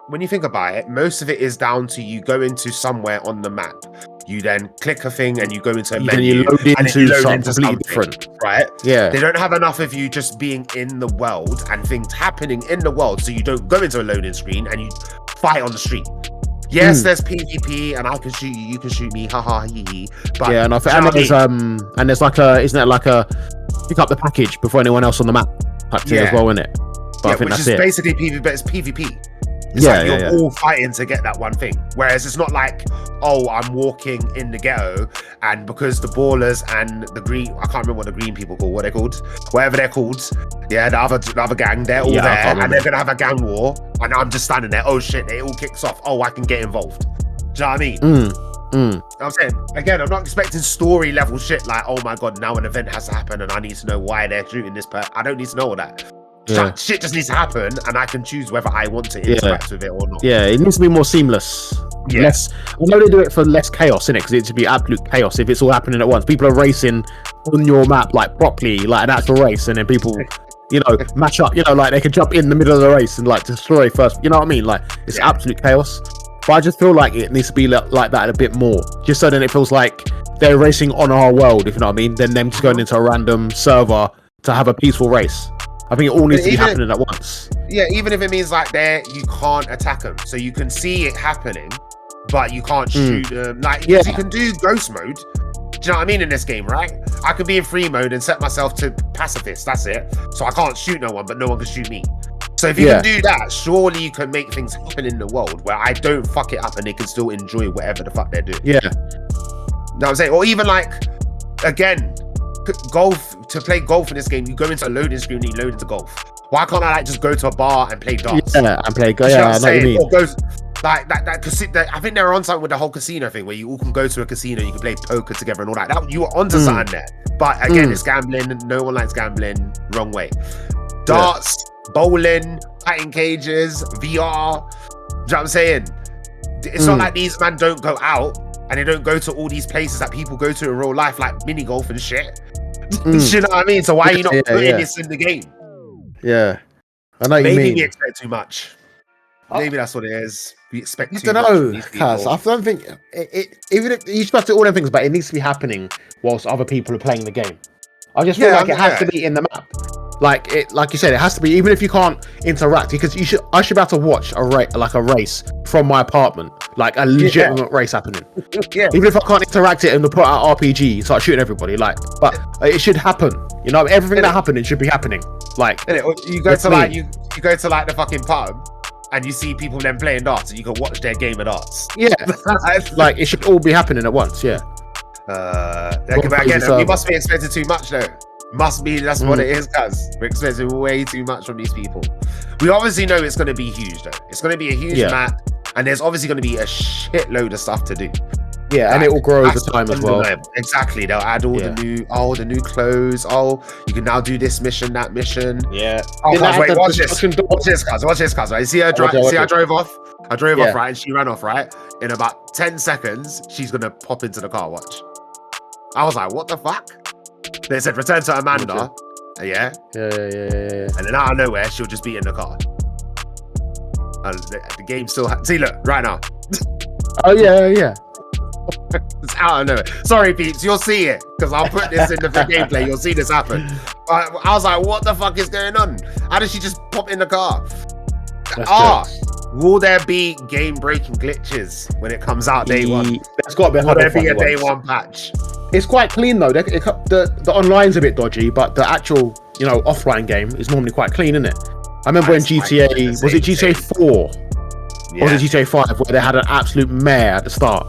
When you think about it, most of it is down to you go into somewhere on the map. You then click a thing and you go into a menu. Then you load into something completely different, right? Yeah. They don't have enough of you just being in the world and things happening in the world, so you don't go into a loading screen and you fight on the street. Yes, there's PvP, and I can shoot you, you can shoot me, haha, hee hee. But yeah, and there's like isn't it like a pick up the package before anyone else on the map type thing as well, isn't it? But I think which that's is basically PvP, but it's PvP. It's like you're all fighting to get that one thing. Whereas it's not like, oh, I'm walking in the ghetto, and because the ballers and the green, I can't remember what the green people call, what they're called, whatever they're called. Yeah, the other gang, they're all there, and they're gonna have a gang war, and I'm just standing there. Oh shit, it all kicks off. Oh, I can get involved. Do you know what I mean? I'm saying, again, I'm not expecting story level shit like, oh my god, now an event has to happen, and I need to know why they're shooting this person. I don't need to know all that. Shit just needs to happen, and I can choose whether I want to interact with it or not. Yeah, it needs to be more seamless. Less. I know they do it for less chaos, innit? Because it should be absolute chaos if it's all happening at once. People are racing on your map like properly, like an actual race, and then people, match up. Like they can jump in the middle of the race and like destroy first. You know what I mean? Like it's absolute chaos. But I just feel like it needs to be like that a bit more, just so then it feels like they're racing on our world. If you know what I mean? Then them just going into a random server to have a peaceful race. I think it all needs to be happening at once. Yeah, even if it means like you can't attack them, so you can see it happening, but you can't shoot them. Like you can do ghost mode. Do you know what I mean in this game, right? I could be in free mode and set myself to pacifist. That's it. So I can't shoot no one, but no one can shoot me. So if you can do that, surely you can make things happen in the world where I don't fuck it up and they can still enjoy whatever the fuck they're doing. Yeah. You know what I'm saying? Or even like, again, golf. To play golf in this game, you go into a loading screen and you load into golf. Why can't I like just go to a bar and play darts? Yeah, and play golf. Yeah, I know what you mean. Or goes like that. I think they're on something with the whole casino thing where you all can go to a casino, you can play poker together and all that. You are onto something there. But again, it's gambling. No one likes gambling. Wrong way. Darts, bowling, batting cages, VR. Do you know what I'm saying? It's not like these men don't go out and they don't go to all these places that people go to in real life, like mini golf and shit. You know what I mean? So why are you not putting this in the game? Yeah, I know you mean. Maybe we expect too much. Maybe that's what it is. We expect too much. I don't know, Kaz. I don't think even if you expect all them things, but it needs to be happening whilst other people are playing the game. I just feel like it has to be in the map. Like you said, it has to be. Even if you can't interact, because I should be able to watch a race from my apartment, like a legitimate race happening. Even if I can't interact it and put out RPG, start shooting everybody. But it should happen. Everything that happened, it should be happening. Like you go to you go to like the fucking pub and you see people then playing darts, and you can watch their game of darts. Yeah, like it should all be happening at once. Yeah. But again, we must be expecting too much though. Must be, that's what it is, guys. We're expecting way too much from these people. We obviously know it's going to be huge though. It's going to be a huge map, and there's obviously going to be a shitload of stuff to do. Yeah, and it will grow over time as well. Exactly. They'll add all the new clothes. Oh, you can now do this mission, that mission. Yeah. Oh, guys, wait, watch this, guys. Right? See her I drove off. I drove off, right, and she ran off, right. In about 10 seconds, she's gonna pop into the car. Watch. I was like, what the fuck? They said return to Amanda. Yeah. And then out of nowhere, she'll just be in the car. And the game still. See, look, right now. Oh yeah. It's out of nowhere. Sorry, peeps, you'll see it because I'll put this in the gameplay. You'll see this happen. I was like, what the fuck is going on? How did she just pop in the car? Will there be game-breaking glitches when it comes out day one? There's got to be. Will there be a day one patch? It's quite clean though. The online's a bit dodgy, but the actual offline game is normally quite clean, isn't it? I remember when GTA was it GTA 4 or was it GTA 5 where they had an absolute mare at the start.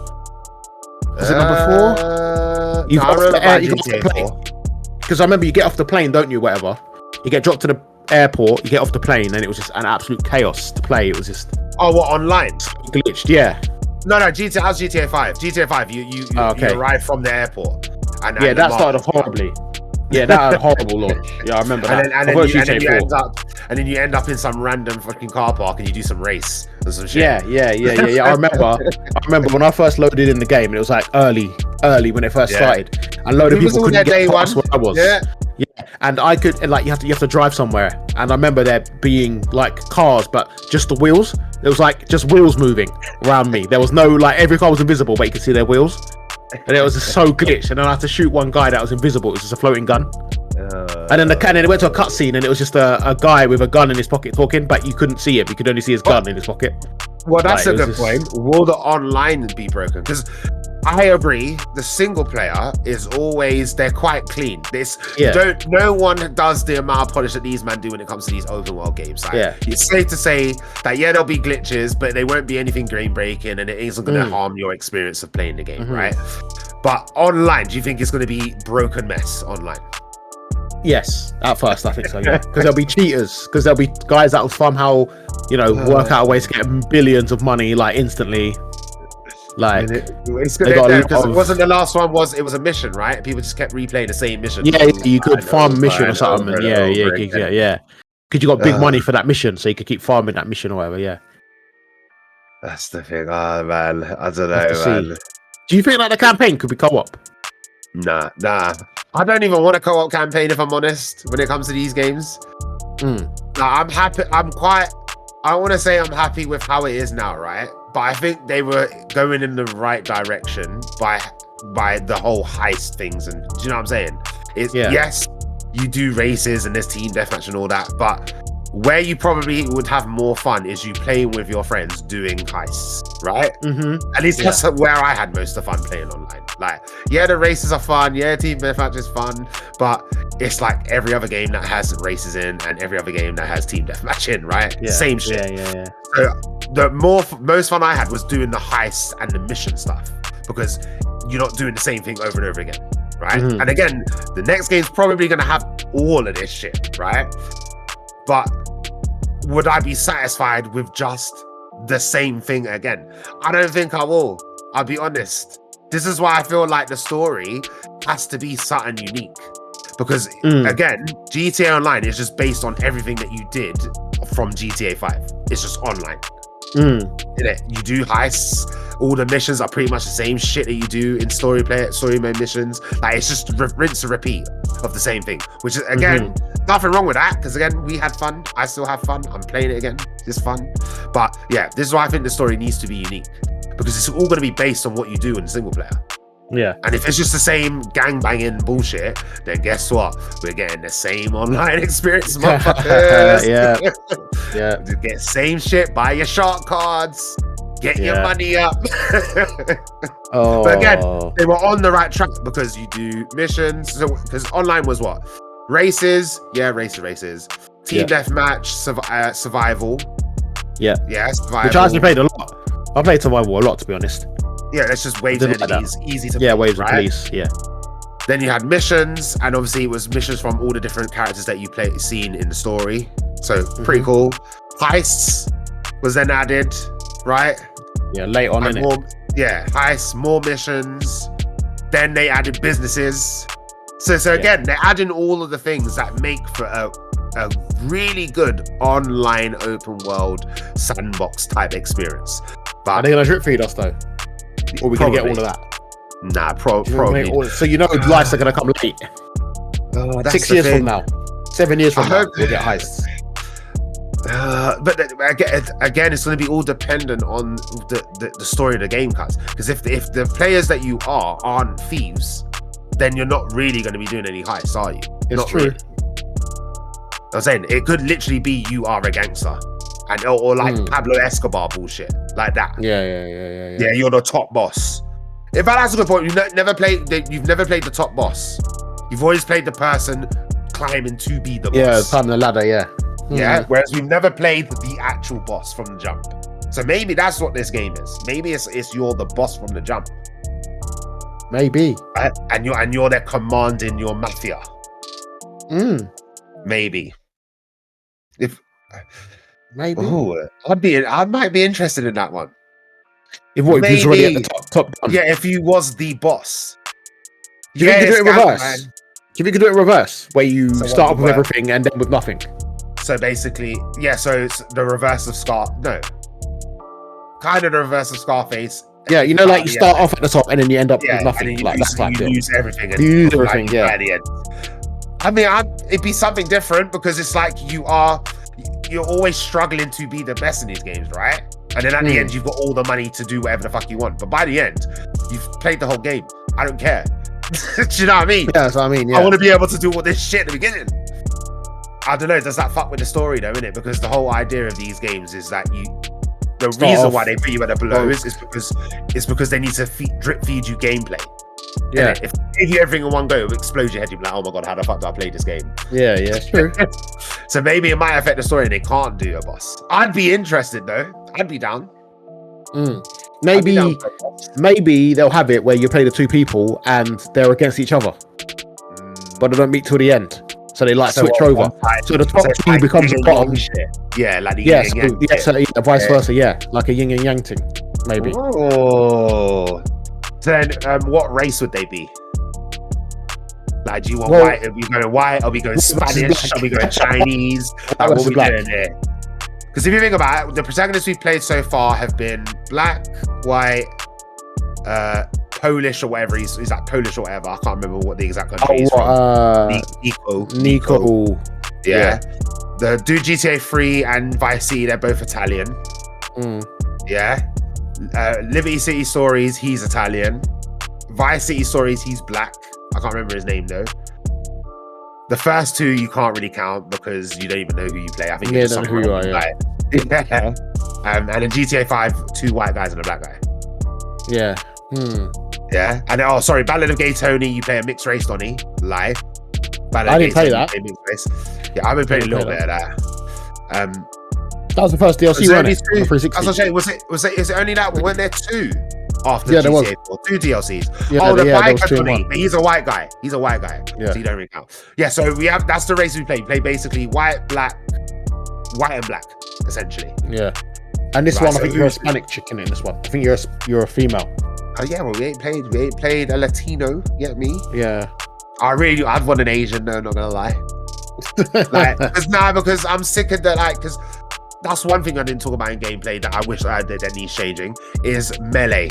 Was it number 4? You got off the plane. Because I remember you get off the plane, don't you? Whatever. You get dropped to the airport, you get off the plane, and it was just an absolute chaos to play. It was just what, online? Glitched, yeah. No, GTA. How's GTA 5? GTA 5. You arrive from the airport. And that started off horribly. Yeah, that had a horrible launch. Yeah, I remember that. And then you end up in some random fucking car park and you do some race or some shit. Yeah. I remember when I first loaded in the game, and it was like early when it first started, and a load of people couldn't get past where I was. Yeah, and I could, and like you have to drive somewhere, and I remember there being like cars, but just the wheels. It was like just wheels moving around me. There was no like every car was invisible, but you could see their wheels. And it was just so glitched, and then I had to shoot one guy that was invisible. It was just a floating gun. And then it went to a cutscene, and it was just a guy with a gun in his pocket talking, but you couldn't see him. You could only see his gun in his pocket. Well, that's a good point. Will the online be broken? Because I agree, the single player is always, they're quite clean. No one does the amount of polish that these men do when it comes to these open world games. Like, it's safe to say that there'll be glitches, but they won't be anything game breaking, and it isn't going to harm your experience of playing the game, right? But online, do you think it's going to be broken mess online? Yes, at first I think so. Yeah, because there'll be cheaters, because there'll be guys that will somehow, work out ways to get billions of money like instantly. Like it's good because it wasn't the last one. It was a mission, right? People just kept replaying the same mission. Yeah, you could farm a mission or something. Yeah. Because you got big money for that mission, so you could keep farming that mission or whatever. Yeah, that's the thing. Oh man, I don't know, man. Do you think like the campaign could be co-op? Nah. I don't even want a co-op campaign, if I'm honest. When it comes to these games, I'm happy. I want to say I'm happy with how it is now, right? But I think they were going in the right direction by the whole heist things, and do you know what I'm saying? Yes, you do races and there's team deathmatch and all that, but where you probably would have more fun is you playing with your friends doing heists, right? At least that's where I had most of the fun playing online. Like, the races are fun, team deathmatch is fun, but it's like every other game that has races in and every other game that has team deathmatch in, right? Same shit. So the most fun I had was doing the heists and the mission stuff, because you're not doing the same thing over and over again, right? And again, the next game's probably going to have all of this shit, right? But would I be satisfied with just the same thing again? I don't think I will. I'll be honest. This is why I feel like the story has to be something unique. Because again, GTA Online is just based on everything that you did from GTA 5. It's just online. You do heists. All the missions are pretty much the same shit that you do in story mode missions. Like, it's just rinse and repeat of the same thing, which is, again, nothing wrong with that, because again, we had fun. I still have fun. I'm playing it again. It's fun. But yeah, this is why I think the story needs to be unique, because it's all going to be based on what you do in single player. Yeah. And if it's just the same gangbanging bullshit, then guess what? We're getting the same online experience, motherfuckers. Yeah. Get same shit, buy your shark cards, get your money up. But again, they were on the right track, because you do missions. So, because online was what? Races. Races. Team deathmatch, survival. Survival. Which I actually played a lot. I played survival a lot, to be honest. That's just waves of enemies, easy to play, waves of police, Then you had missions, and obviously it was missions from all the different characters that you seen in the story. So pretty cool. Heists was then added, right? Yeah, late on, innit? Heists, more missions. Then they added businesses. So again, they're adding all of the things that make for a really good online open world sandbox type experience. But are they gonna drip feed us though? Or are we going to get all of that? Nah, probably. So lights are going to come late. 6 years from now. 7 years from now, we'll get heists. But again, it's going to be all dependent on the story of the game, cuts. Because if the players that you aren't thieves, then you're not really going to be doing any heists, are you? It's true. Really. I'm saying it could literally be you are a gangster. Or like Pablo Escobar bullshit, like that. Yeah, you're the top boss. In fact, that's a good point. You've never played the top boss. You've always played the person climbing to be the boss. Yeah, climbing the ladder. Yeah. Whereas we've never played the actual boss from the jump. So maybe that's what this game is. Maybe it's you're the boss from the jump. Maybe. And you're there commanding your mafia. Maybe. Maybe. I might be interested in that one. If what, he was already at the top down. Yeah, if he was the boss. Do you think you could do it in reverse? Do you think you could do it in reverse, where you start off with everything and then with nothing? So basically, so it's the reverse of kind of the reverse of Scarface. Yeah, like you start off at the top and then you end up with nothing. And like that type you lose everything. You lose everything, at the end. I mean, it'd be something different, because it's like you're always struggling to be the best in these games, right? And then at the end, you've got all the money to do whatever the fuck you want. But by the end, you've played the whole game. I don't care. Do you know what I mean? Yeah, that's what I mean. Yeah. I want to be able to do all this shit at the beginning. I don't know. Does that fuck with the story though, innit? Because the whole idea of these games is that The reason why they put you at the below is because they need to drip feed you gameplay. Yeah. If they give you everything in one go, it will explode your head. You'll be like, oh my god, how the fuck do I play this game? Yeah, it's true. So maybe it might affect the story and they can't do a boss. I'd be interested though. I'd be down. Maybe they'll have it where you play the two people and they're against each other, but they don't meet till the end. So they switch over. So the top two becomes the bottom. Yeah, like the yin and yang. Vice versa. Yeah, like a yin and yang thing, maybe. Oh. Then, what race would they be? Like, do you want white? Are we going white? Are we going Spanish? Are we going Chinese? Like, what are we doing there? Because if you think about it, the protagonists we've played so far have been black, white, Polish or whatever. He's like Polish or whatever. I can't remember what the exact country is from. Nico. Yeah. The dude GTA 3 and Vice City, they're both Italian. Yeah. Liberty City Stories, he's Italian. Vice City Stories, he's black. I can't remember his name though. The first two you can't really count because you don't even know who you play. I think you don't know who you are. Yeah. And in GTA 5, 2 white guys and a black guy. Yeah. Yeah. And Ballad of Gay Tony, you play a mixed race Donnie live. I didn't play that. Yeah, I've been playing a little bit of that. That was the first DLC, wasn't it? On the 360. Is it only that one? Weren't there 2 after GTA 4? 2 DLCs. Yeah, the bike but he's a white guy. Yeah. So you don't really count. Yeah, so that's the race we play. We play basically white and black, essentially. Yeah. And this one, I think you're a Hispanic chicken in this one. I think you're a female. Oh yeah, well we ain't played a Latino yet, me. Yeah. I'd want an Asian though, not gonna lie. Because I'm sick of that, because that's one thing I didn't talk about in gameplay that I wish I did that needs changing is melee.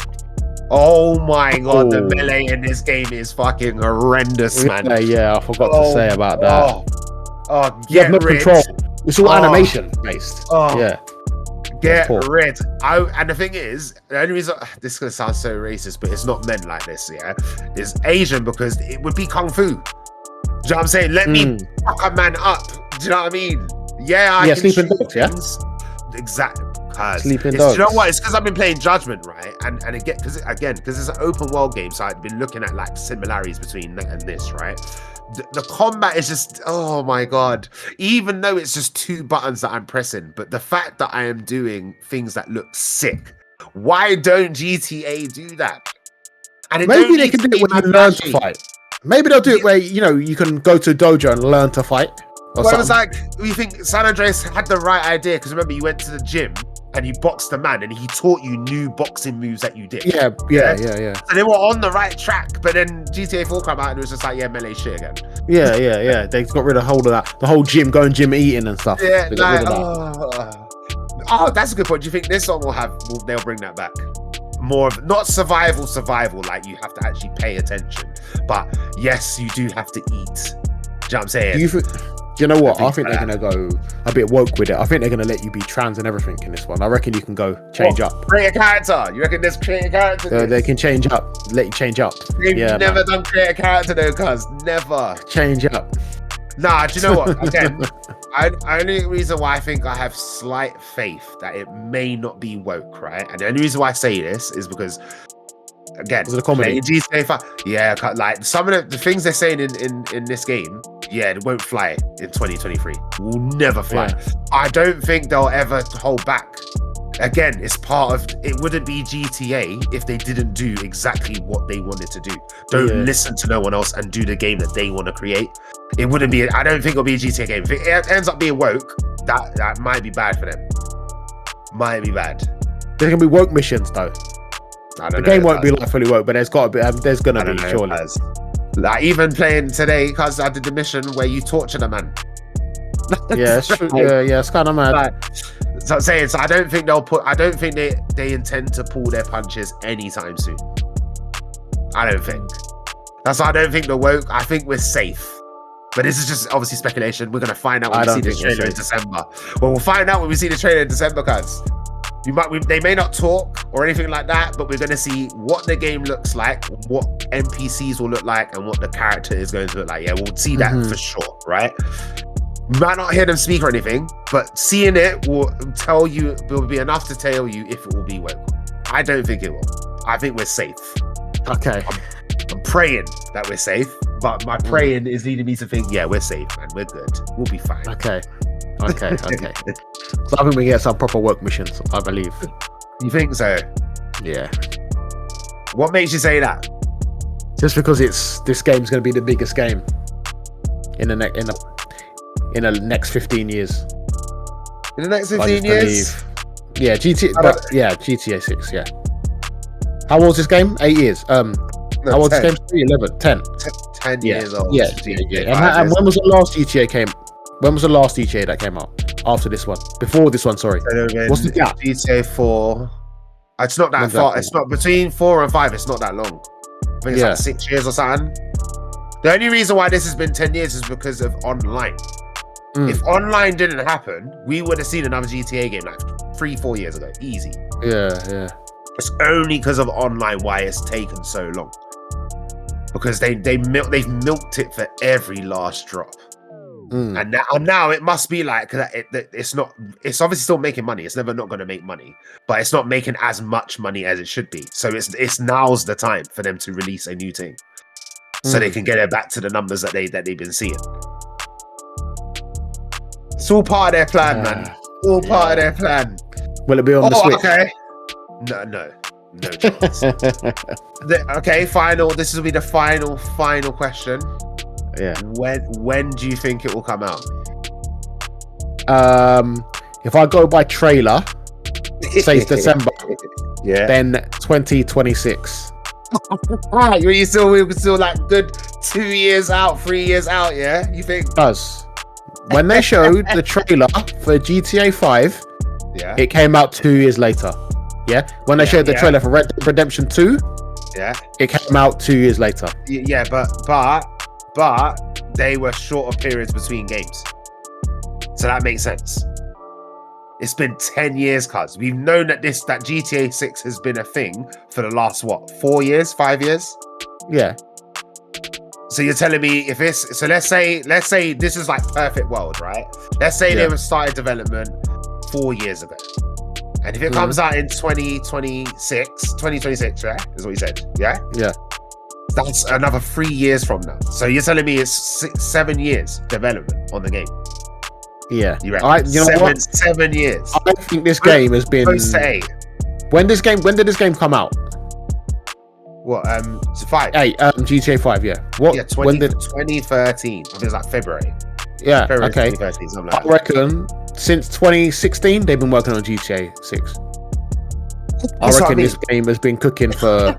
Oh my god, the melee in this game is fucking horrendous, man. Yeah, I forgot to say about that. You have no control. It's all animation based. Get rid. And the thing is, the only reason this is gonna sound so racist, but it's not meant like this, is Asian because it would be kung fu. Do you know what I'm saying? Let me fuck a man up. Do you know what I mean? I can sleeping dogs, exactly. Sleeping dogs. You know what? It's because I've been playing Judgment, right? And again, because it's an open world game, so I've been looking at like similarities between that and this, right? The combat is just, oh my god. Even though it's just 2 buttons that I'm pressing, but the fact that I am doing things that look sick, why don't GTA do that? And maybe they can do it when you learn to fight. Maybe they'll do it where you can go to a dojo and learn to fight. Well, it was like, you think San Andreas had the right idea because remember you went to the gym and you boxed the man and he taught you new boxing moves that you did. Yeah. So they were on the right track, but then GTA 4 came out and it was just like, melee shit again. Yeah. They got rid of that. The whole gym gym eating and stuff. Yeah, that's a good point. Do you think this one they'll bring that back? More of not survival, like you have to actually pay attention. But yes, you do have to eat. Do you know what I'm saying? You know what? I think they're gonna go a bit woke with it. I think they're gonna let you be trans and everything in this one. I reckon you can go change up. Create a character. You reckon there's create a character? They can change up. Let you change up. They've never done create a character though, cuz never. Change up. Nah, do you know what? Again, only reason why I think I have slight faith that it may not be woke, right? And the only reason why I say this is because again, the comedy. GTA 5, like some of the things they're saying in this game, it won't fly in 2023. Will never fly. I don't think they'll ever hold back. Again, it's part of it. Wouldn't be GTA if they didn't do exactly what they wanted to do. Don't listen to no one else and do the game that they want to create. It wouldn't be. I don't think it'll be a GTA game. If it ends up being woke, that might be bad for them. Might be bad. There's gonna be woke missions though. The game won't be like fully woke, but there's got to be. There's gonna be surely. Like even playing today, because I did the mission where you tortured a man. It's true. It's kind of mad. So I'm saying, I don't think they intend to pull their punches anytime soon. I don't think. That's why I don't think the woke. I think we're safe. But this is just obviously speculation. We're gonna find out when we see the trailer in December. Well, we'll find out when we see the trailer in December, cuz. They may not talk or anything like that, but we're going to see what the game looks like, what NPCs will look like, and what the character is going to look like. Yeah, we'll see that for sure, right? You might not hear them speak or anything, but seeing it will tell you, will be enough to tell you if it will be woke. I don't think it will. I think we're safe. Okay. I'm praying that we're safe, but my praying is leading me to think, yeah, we're safe, man. We're good. We'll be fine. Okay. So I think we get some proper work missions, I believe. You think so? Yeah. What makes you say that? Just because this game's going to be the biggest game in the next 15 years. In the next 15 years? Yeah, GTA 6, yeah. How old's this game? 8 years. How old this game? 11, 10. 10 years old. Yeah. And when was the last GTA came? When was the last GTA that came out? After this one? Before this one, sorry. What's the gap? GTA 4. It's not that far. It's not between 4 and 5. It's not that long. I think it's like 6 years or something. The only reason why this has been 10 years is because of online. If online didn't happen, we would have seen another GTA game like 3-4 years ago. Easy. Yeah. It's only because of online why it's taken so long. Because they've milked it for every last drop. And now it must be like it's obviously still making money. It's never not going to make money, but it's not making as much money as it should be. So it's now's the time for them to release a new thing, so they can get it back to the numbers that they've been seeing. It's all part of their plan, man. All part of their plan. Will it be on the Switch? Okay. No chance. Okay, final. This will be the final question. Yeah. When do you think it will come out? If I go by trailer, say it's December. Yeah. Then 2026. We're still like good 2 years out, 3 years out. Yeah, you think? Does when they showed the trailer for GTA 5, it came out 2 years later. Yeah. When they showed the trailer for Red Dead Redemption 2, it came out 2 years later. Yeah, but they were shorter periods between games, so that makes sense. It's been 10 years, cuz we've known that GTA 6 has been a thing for the last 4 years, 5 years. Yeah. So you're telling me if it's let's say this is like perfect world, right? Let's say they were started development 4 years ago, and if it comes out in 2026, yeah, is what you said, yeah. That's another 3 years from now. So you're telling me it's 7 years development on the game? Yeah. You know what? 7 years. I don't think this game has been. When did this game come out? What? It's 5. GTA 5. Yeah. What? Yeah. 2013. I think it's like February. Yeah. February okay. 2013, something like I reckon since 2016 they've been working on GTA 6. I reckon this game has been cooking for.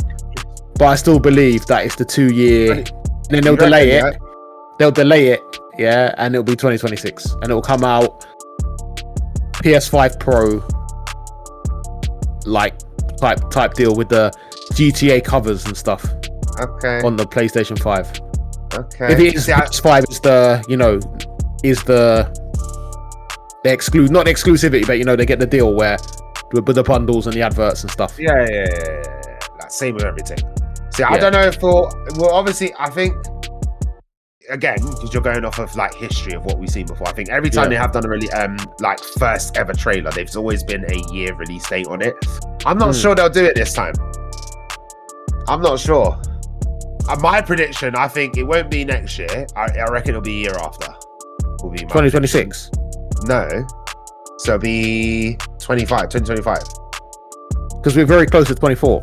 But I still believe that it's the 2 year. And then they'll delay it. Yeah? They'll delay it, yeah, and it'll be 2026, and it'll come out PS5 Pro, like type deal with the GTA covers and stuff. Okay. On the PlayStation 5. Okay. If it is PS5, it's the not the exclusivity, but they get the deal where with the bundles and the adverts and stuff. Yeah. Like, same with everything. See, I don't know obviously, I think, again, because you're going off of like history of what we've seen before, I think every time they have done a really like first ever trailer, there's always been a year release date on it. I'm not sure they'll do it this time. I'm not sure. My prediction, I think it won't be next year. I reckon it'll be a year after. Will be 2026. No, so it'll be 2025. Because we're very close to 24.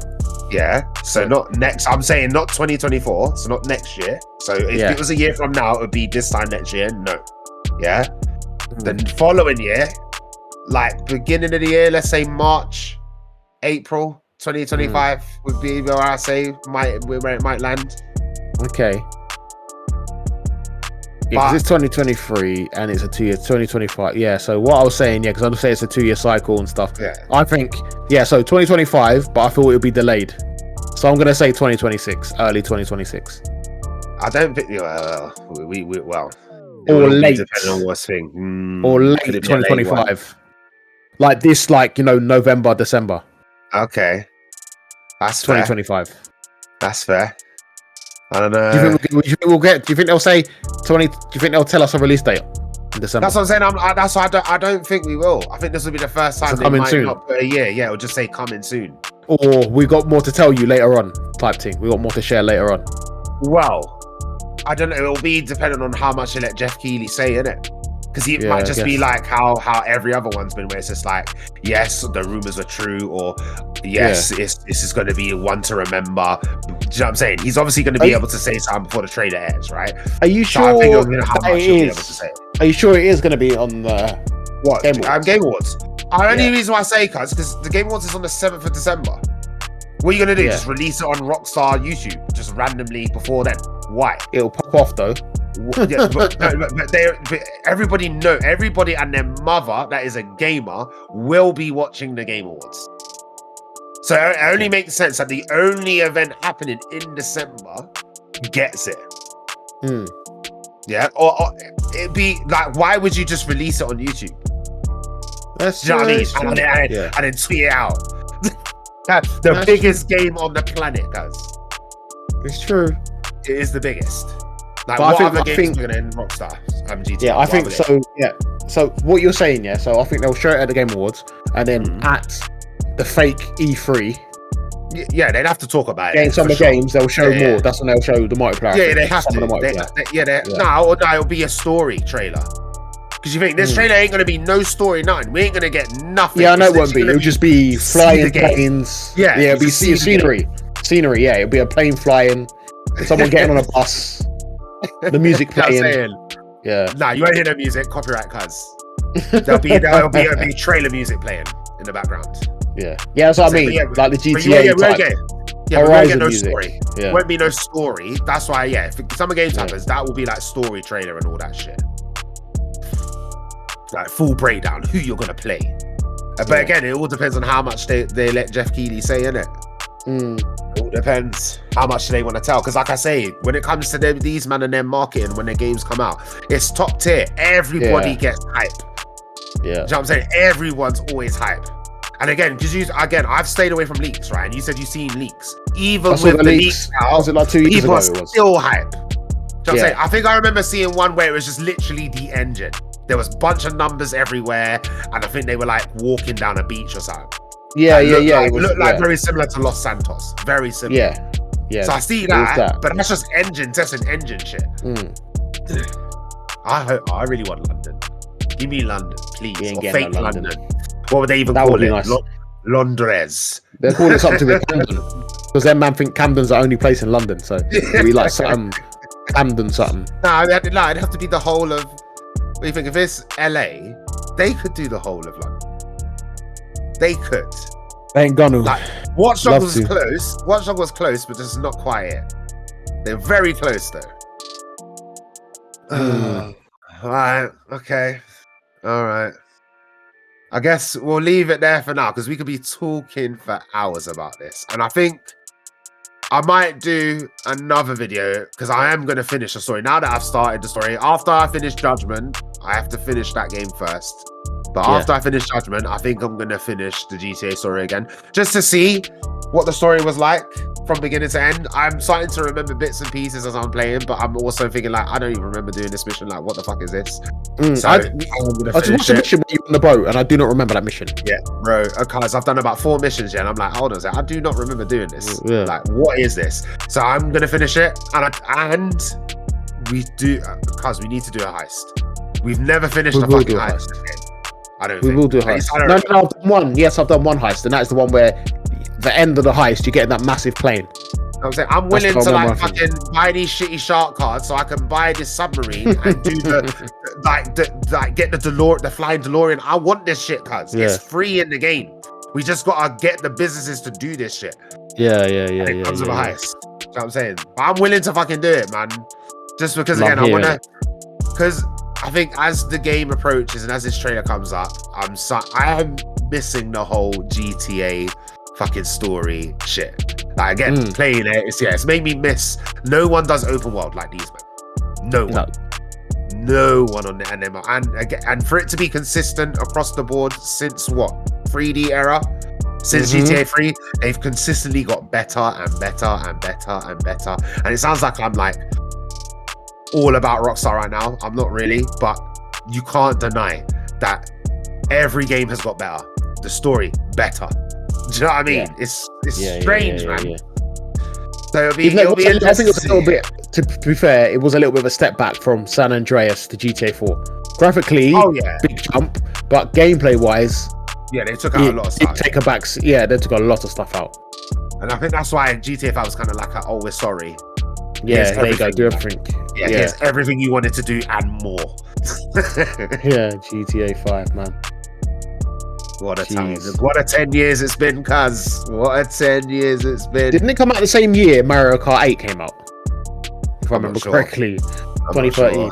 Yeah, so not next. I'm saying not 2024, so not next year. So if it was a year from now, it would be this time next year. No, yeah. The following year, like beginning of the year, let's say March, April 2025 would be where I say where it might land. Okay. Yeah, because it's 2023 and it's a 2 year 2025. Yeah, so what I was saying, because I'm saying it's a 2 year cycle and stuff. Yeah. I think, so 2025, but I thought it would be delayed. So I'm going to say 2026, early 2026. I don't think, well. Or late. Depending on what's thing. Or late 2025. Like this, November, December. Okay. That's 2025. Fair. That's fair. I don't know. Do you think we'll get? Do you think they'll say 20? Do you think they'll tell us a release date in December. That's what I'm saying. That's why I don't think we will. I think this will be the first time they might not put a year. Yeah, it'll just say coming soon. Or we got more to tell you later on, type thing. We got more to share later on. Well, I don't know. It'll be dependent on how much they let Jeff Keighley say, innit? Because it might just be like how every other one's been, where it's just like, yes, the rumors are true, or yes, this is going to be one to remember. Do you know what I'm saying? He's obviously going to be able to say something before the trailer airs, right? Are you sure Are you sure it is going to be on the Game Awards? The only reason why I say because the Game Awards is on the 7th of December. What are you going to do? Just release it on Rockstar YouTube, just randomly before then? Why? It'll pop off though. Yeah, but everybody and their mother that is a gamer will be watching the Game Awards. So it only makes sense that the only event happening in December gets it. Yeah, or it'd be like, why would you just release it on YouTube? That's you know what I mean? And then tweet it out. That's the biggest game on the planet, guys. It's true. It is the biggest. Like, but what other games are going to end Rockstar? GTA. Yeah, I think so. Yeah. So what you're saying, yeah. So I think they'll show it at the Game Awards, and then at the fake E3. Yeah, they'd have to talk about it. Yeah, in some of the games they'll show more. That's when they'll show the multiplayer. Yeah, they have to. No, it'll be a story trailer. Because you think this trailer ain't going to be no story, nothing. We ain't going to get nothing. Yeah, I know it won't be. It'll just be flying planes. Yeah, it'll be scenery. Scenery, yeah. It'll be a plane flying, someone getting on a bus, the music playing. Yeah. Nah, you won't hear the music. Copyright, cuz. There'll be trailer music playing in the background. Yeah, that's what I mean. Like the GTA type. We won't get no story. Won't be no story. That's why, if Summer Games happens, that will be like story trailer and all that shit. Like full breakdown, who you're gonna play. But again, it all depends on how much they let Jeff Keighley say, innit? It all depends how much they want to tell. Because like I say, when it comes to these man and their marketing, when their games come out, it's top tier. Everybody gets hype. Yeah. You know what I'm saying? Everyone's always hype. And again, I've stayed away from leaks, right? And you said you've seen leaks. Even with the leaks out, was it like 2 years people ago? Are still hype. Do you know what I'm saying? I think I remember seeing one where it was just literally the engine. There was a bunch of numbers everywhere, and I think they were like walking down a beach or something. It looked like very similar to Los Santos. Very similar. Yeah. So I see that, but that's just testing engine shit. I really want London. Give me London, please. Or fake London. What would they even call it? Nice. Londres. They'll call it something with Camden, because then man think Camden's the only place in London, so it'd be like something Camden something. No, it'd have to be the whole of. What do you think? If it's LA, they could do the whole of London. They could. They ain't gonna. Like, Watch Dogs was close. Watch Dogs was close, but just not quite it. They're very close though. Alright. Okay. Alright. I guess we'll leave it there for now, because we could be talking for hours about this. And I think I might do another video, because I am going to finish the story. Now that I've started the story, after I finish Judgment, I have to finish that game first. But after I finish Judgment, I think I'm going to finish the GTA story again, just to see what the story was like from beginning to end. I'm starting to remember bits and pieces as I'm playing, but I'm also thinking like, I don't even remember doing this mission. Like, what the fuck is this? So I just watched a mission when you were on the boat, and I do not remember that mission. Yeah, bro, because I've done about 4 missions, and I'm like, hold on a second, I do not remember doing this. Like, what is this? So I'm gonna finish it, and we do, because we need to do a heist. We've never finished a fucking heist. I don't think. We will do a heist. No, I've done one. Yes, I've done one heist, and that's the one where the end of the heist, you get in that massive plane. I'm saying I'm willing to like fucking buy these shitty shark cards so I can buy this submarine and do get the flying DeLorean. I want this shit, cuz it's free in the game. We just gotta get the businesses to do this shit. It comes with a heist. You know what I'm saying? I'm willing to fucking do it, man. Just because again, I wanna, because I think as the game approaches and as this trailer comes up, I am missing the whole GTA fucking story shit. Like again, playing it, it's made me miss. No one does open world like these, man. No one. No one on the and for it to be consistent across the board since what 3D era, since GTA 3, they've consistently got better and better and better and better. And it sounds like I'm like all about Rockstar right now. I'm not really, but you can't deny that every game has got better. The story better. Do you know what I mean? Yeah. It's strange, man. Yeah. So I think it was a little bit. To be fair, it was a little bit of a step back from San Andreas to GTA 4. Graphically, big jump, but gameplay wise, they took out a lot of stuff. They took a lot of stuff out. And I think that's why GTA 5 was kind of like, oh, we're sorry. Yeah, there you go, do everything. Yeah, here's everything you wanted to do and more. Yeah, GTA 5, man. What a time. What a 10 years it's been, cuz. What a 10 years it's been. Didn't it come out the same year Mario Kart 8 came out? If I remember correctly. 2013.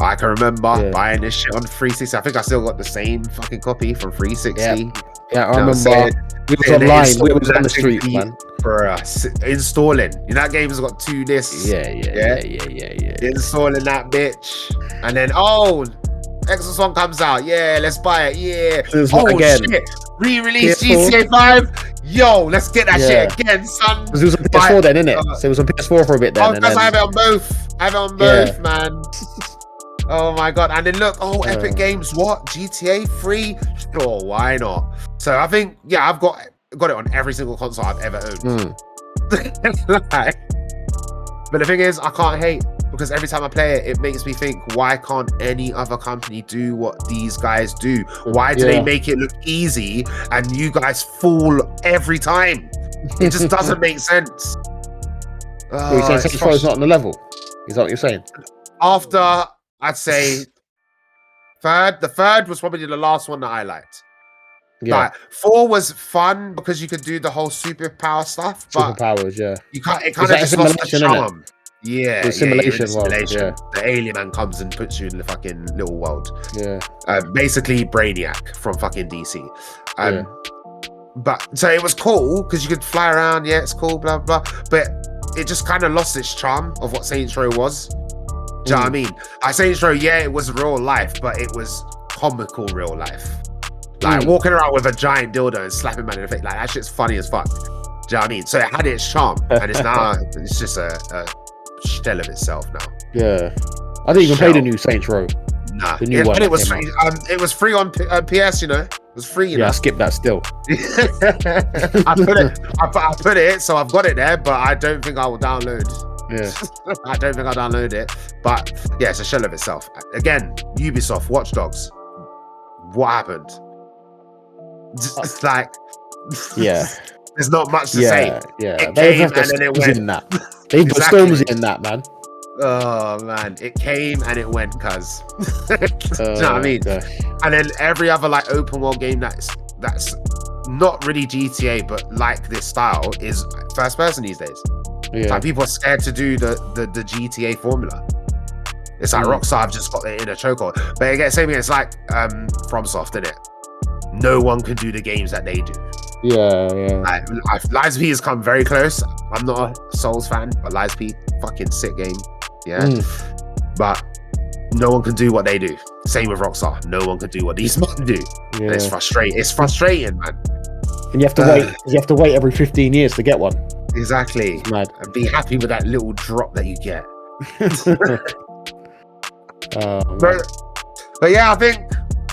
I can remember buying this shit on 360. I think I still got the same fucking copy from 360. Yeah, I remember. We was online. We was on the street, man. For us installing. You know, that game's got 2 discs. Yeah. Installing that bitch. And then, Xbox One comes out. Yeah, let's buy it. Yeah. Shit. Re-release GTA 5. Yo, let's get that shit again, son. It was on PS4 then, innit? So it was on PS4 for a bit then. Oh, because I have it on both. I have it on both, man. Oh my god. And then look, Epic Games, what? GTA 3? Sure, why not? So I think, I've got it on every single console I've ever owned. But the thing is, I can't hate, because every time I play it, it makes me think, why can't any other company do what these guys do? Why do they make it look easy and you guys fall every time? It just doesn't make sense. You're saying Saints Row is not on the level? Is that what you're saying? After, I'd say, the third was probably the last one that I liked. Yeah. Like, 4 was fun because you could do the whole superpower stuff, but superpowers, you can't. It kind of just lost the charm. Yeah, simulation. The alien man comes and puts you in the fucking little world. Yeah. Basically, Brainiac from fucking DC. But so it was cool because you could fly around. Yeah, it's cool. Blah blah. But it just kind of lost its charm of what Saints Row was. Do you know what I mean? Saints Row, it was real life, but it was comical real life. Like walking around with a giant dildo and slapping man in the face, like that shit's funny as fuck. Do you know what I mean? So it had its charm, and it's now it's just a shell of itself now. Yeah, I didn't even play the new Saints Row. Nah, the new one. But it was free. It was free on PS. You know, it was free. You know? I skipped that still. I put it, so I've got it there, but I don't think I will download. Yeah, I don't think I'll download it. But yeah, it's a shell of itself. Again, Ubisoft, Watch Dogs. What happened? Just like, there's not much to say. Yeah, it came and then it went. In that. They've got storms in that, man. Oh man, it came and it went, cuz. Do you know what I mean? Gosh. And then every other like open world game that's not really GTA but like this style is first person these days. Yeah. Like people are scared to do the GTA formula. It's like Rockstar have just got it in a chokehold. But again, same thing. It's like FromSoft, isn't it? No one can do the games that they do. Yeah. Like, Lies of P has come very close. I'm not a Souls fan, but Lies of P, fucking sick game. Yeah. But no one can do what they do. Same with Rockstar. No one can do what these men do. Yeah. And it's frustrating. It's frustrating, man. And you have to wait. You have to wait every 15 years to get one. Exactly. And be happy with that little drop that you get. But yeah, I think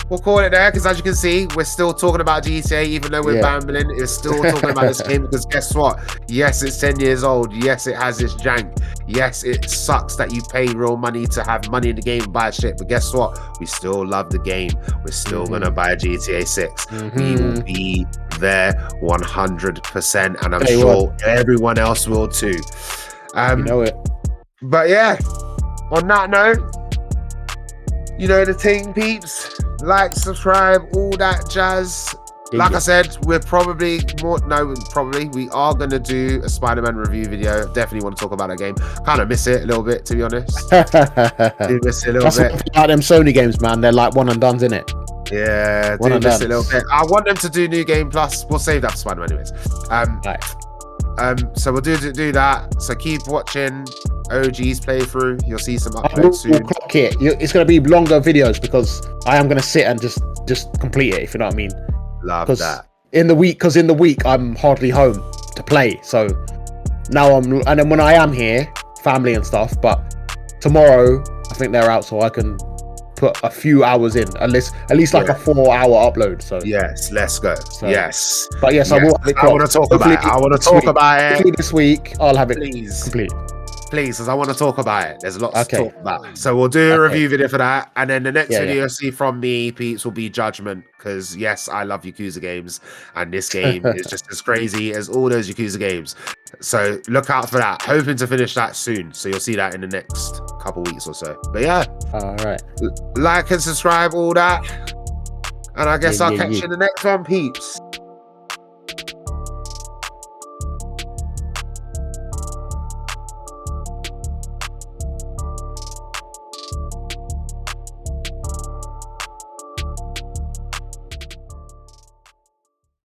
we'll call it there, because as you can see, we're still talking about GTA, even though we're bambling. We're still talking about this game, because guess what? Yes, it's 10 years old. Yes, it has its jank. Yes, it sucks that you pay real money to have money in the game and buy shit. But guess what? We still love the game. We're still gonna buy a GTA 6. We will be there 100%, and I'm sure everyone else will too. You know it. But yeah, on that note, you know the thing, peeps. Like, subscribe, all that jazz. Like I said, we are gonna do a Spider-Man review video. Definitely want to talk about that game. Kind of miss it a little bit, to be honest. Do miss it a little bit. Like them Sony games, man. They're like one and done's, innit? Yeah, do miss it a little bit. I want them to do New Game Plus. We'll save that for Spider-Man anyways. So we'll do that. So keep watching OG's playthrough. You'll see some uploads soon. We'll clock it. It's going to be longer videos, because I am going to sit and just complete it, if you know what I mean. Love that. In the week I'm hardly home to play. So now and then when I am here, family and stuff. But tomorrow I think they're out, so I can put a few hours in, at least like a 4-hour upload. So yes, let's go. So, yes, but yes, I will have it. I want to talk about it. I want to talk about it. Hopefully this week I'll have it complete. Please, because I want to talk about it. There's lots to talk about. So we'll do a review video for that. And then the next video you'll see from me, peeps, will be Judgment. Because, yes, I love Yakuza games. And this game is just as crazy as all those Yakuza games. So look out for that. Hoping to finish that soon. So you'll see that in the next couple weeks or so. But yeah. All right. Like and subscribe, all that. And I guess I'll catch you in the next one, peeps.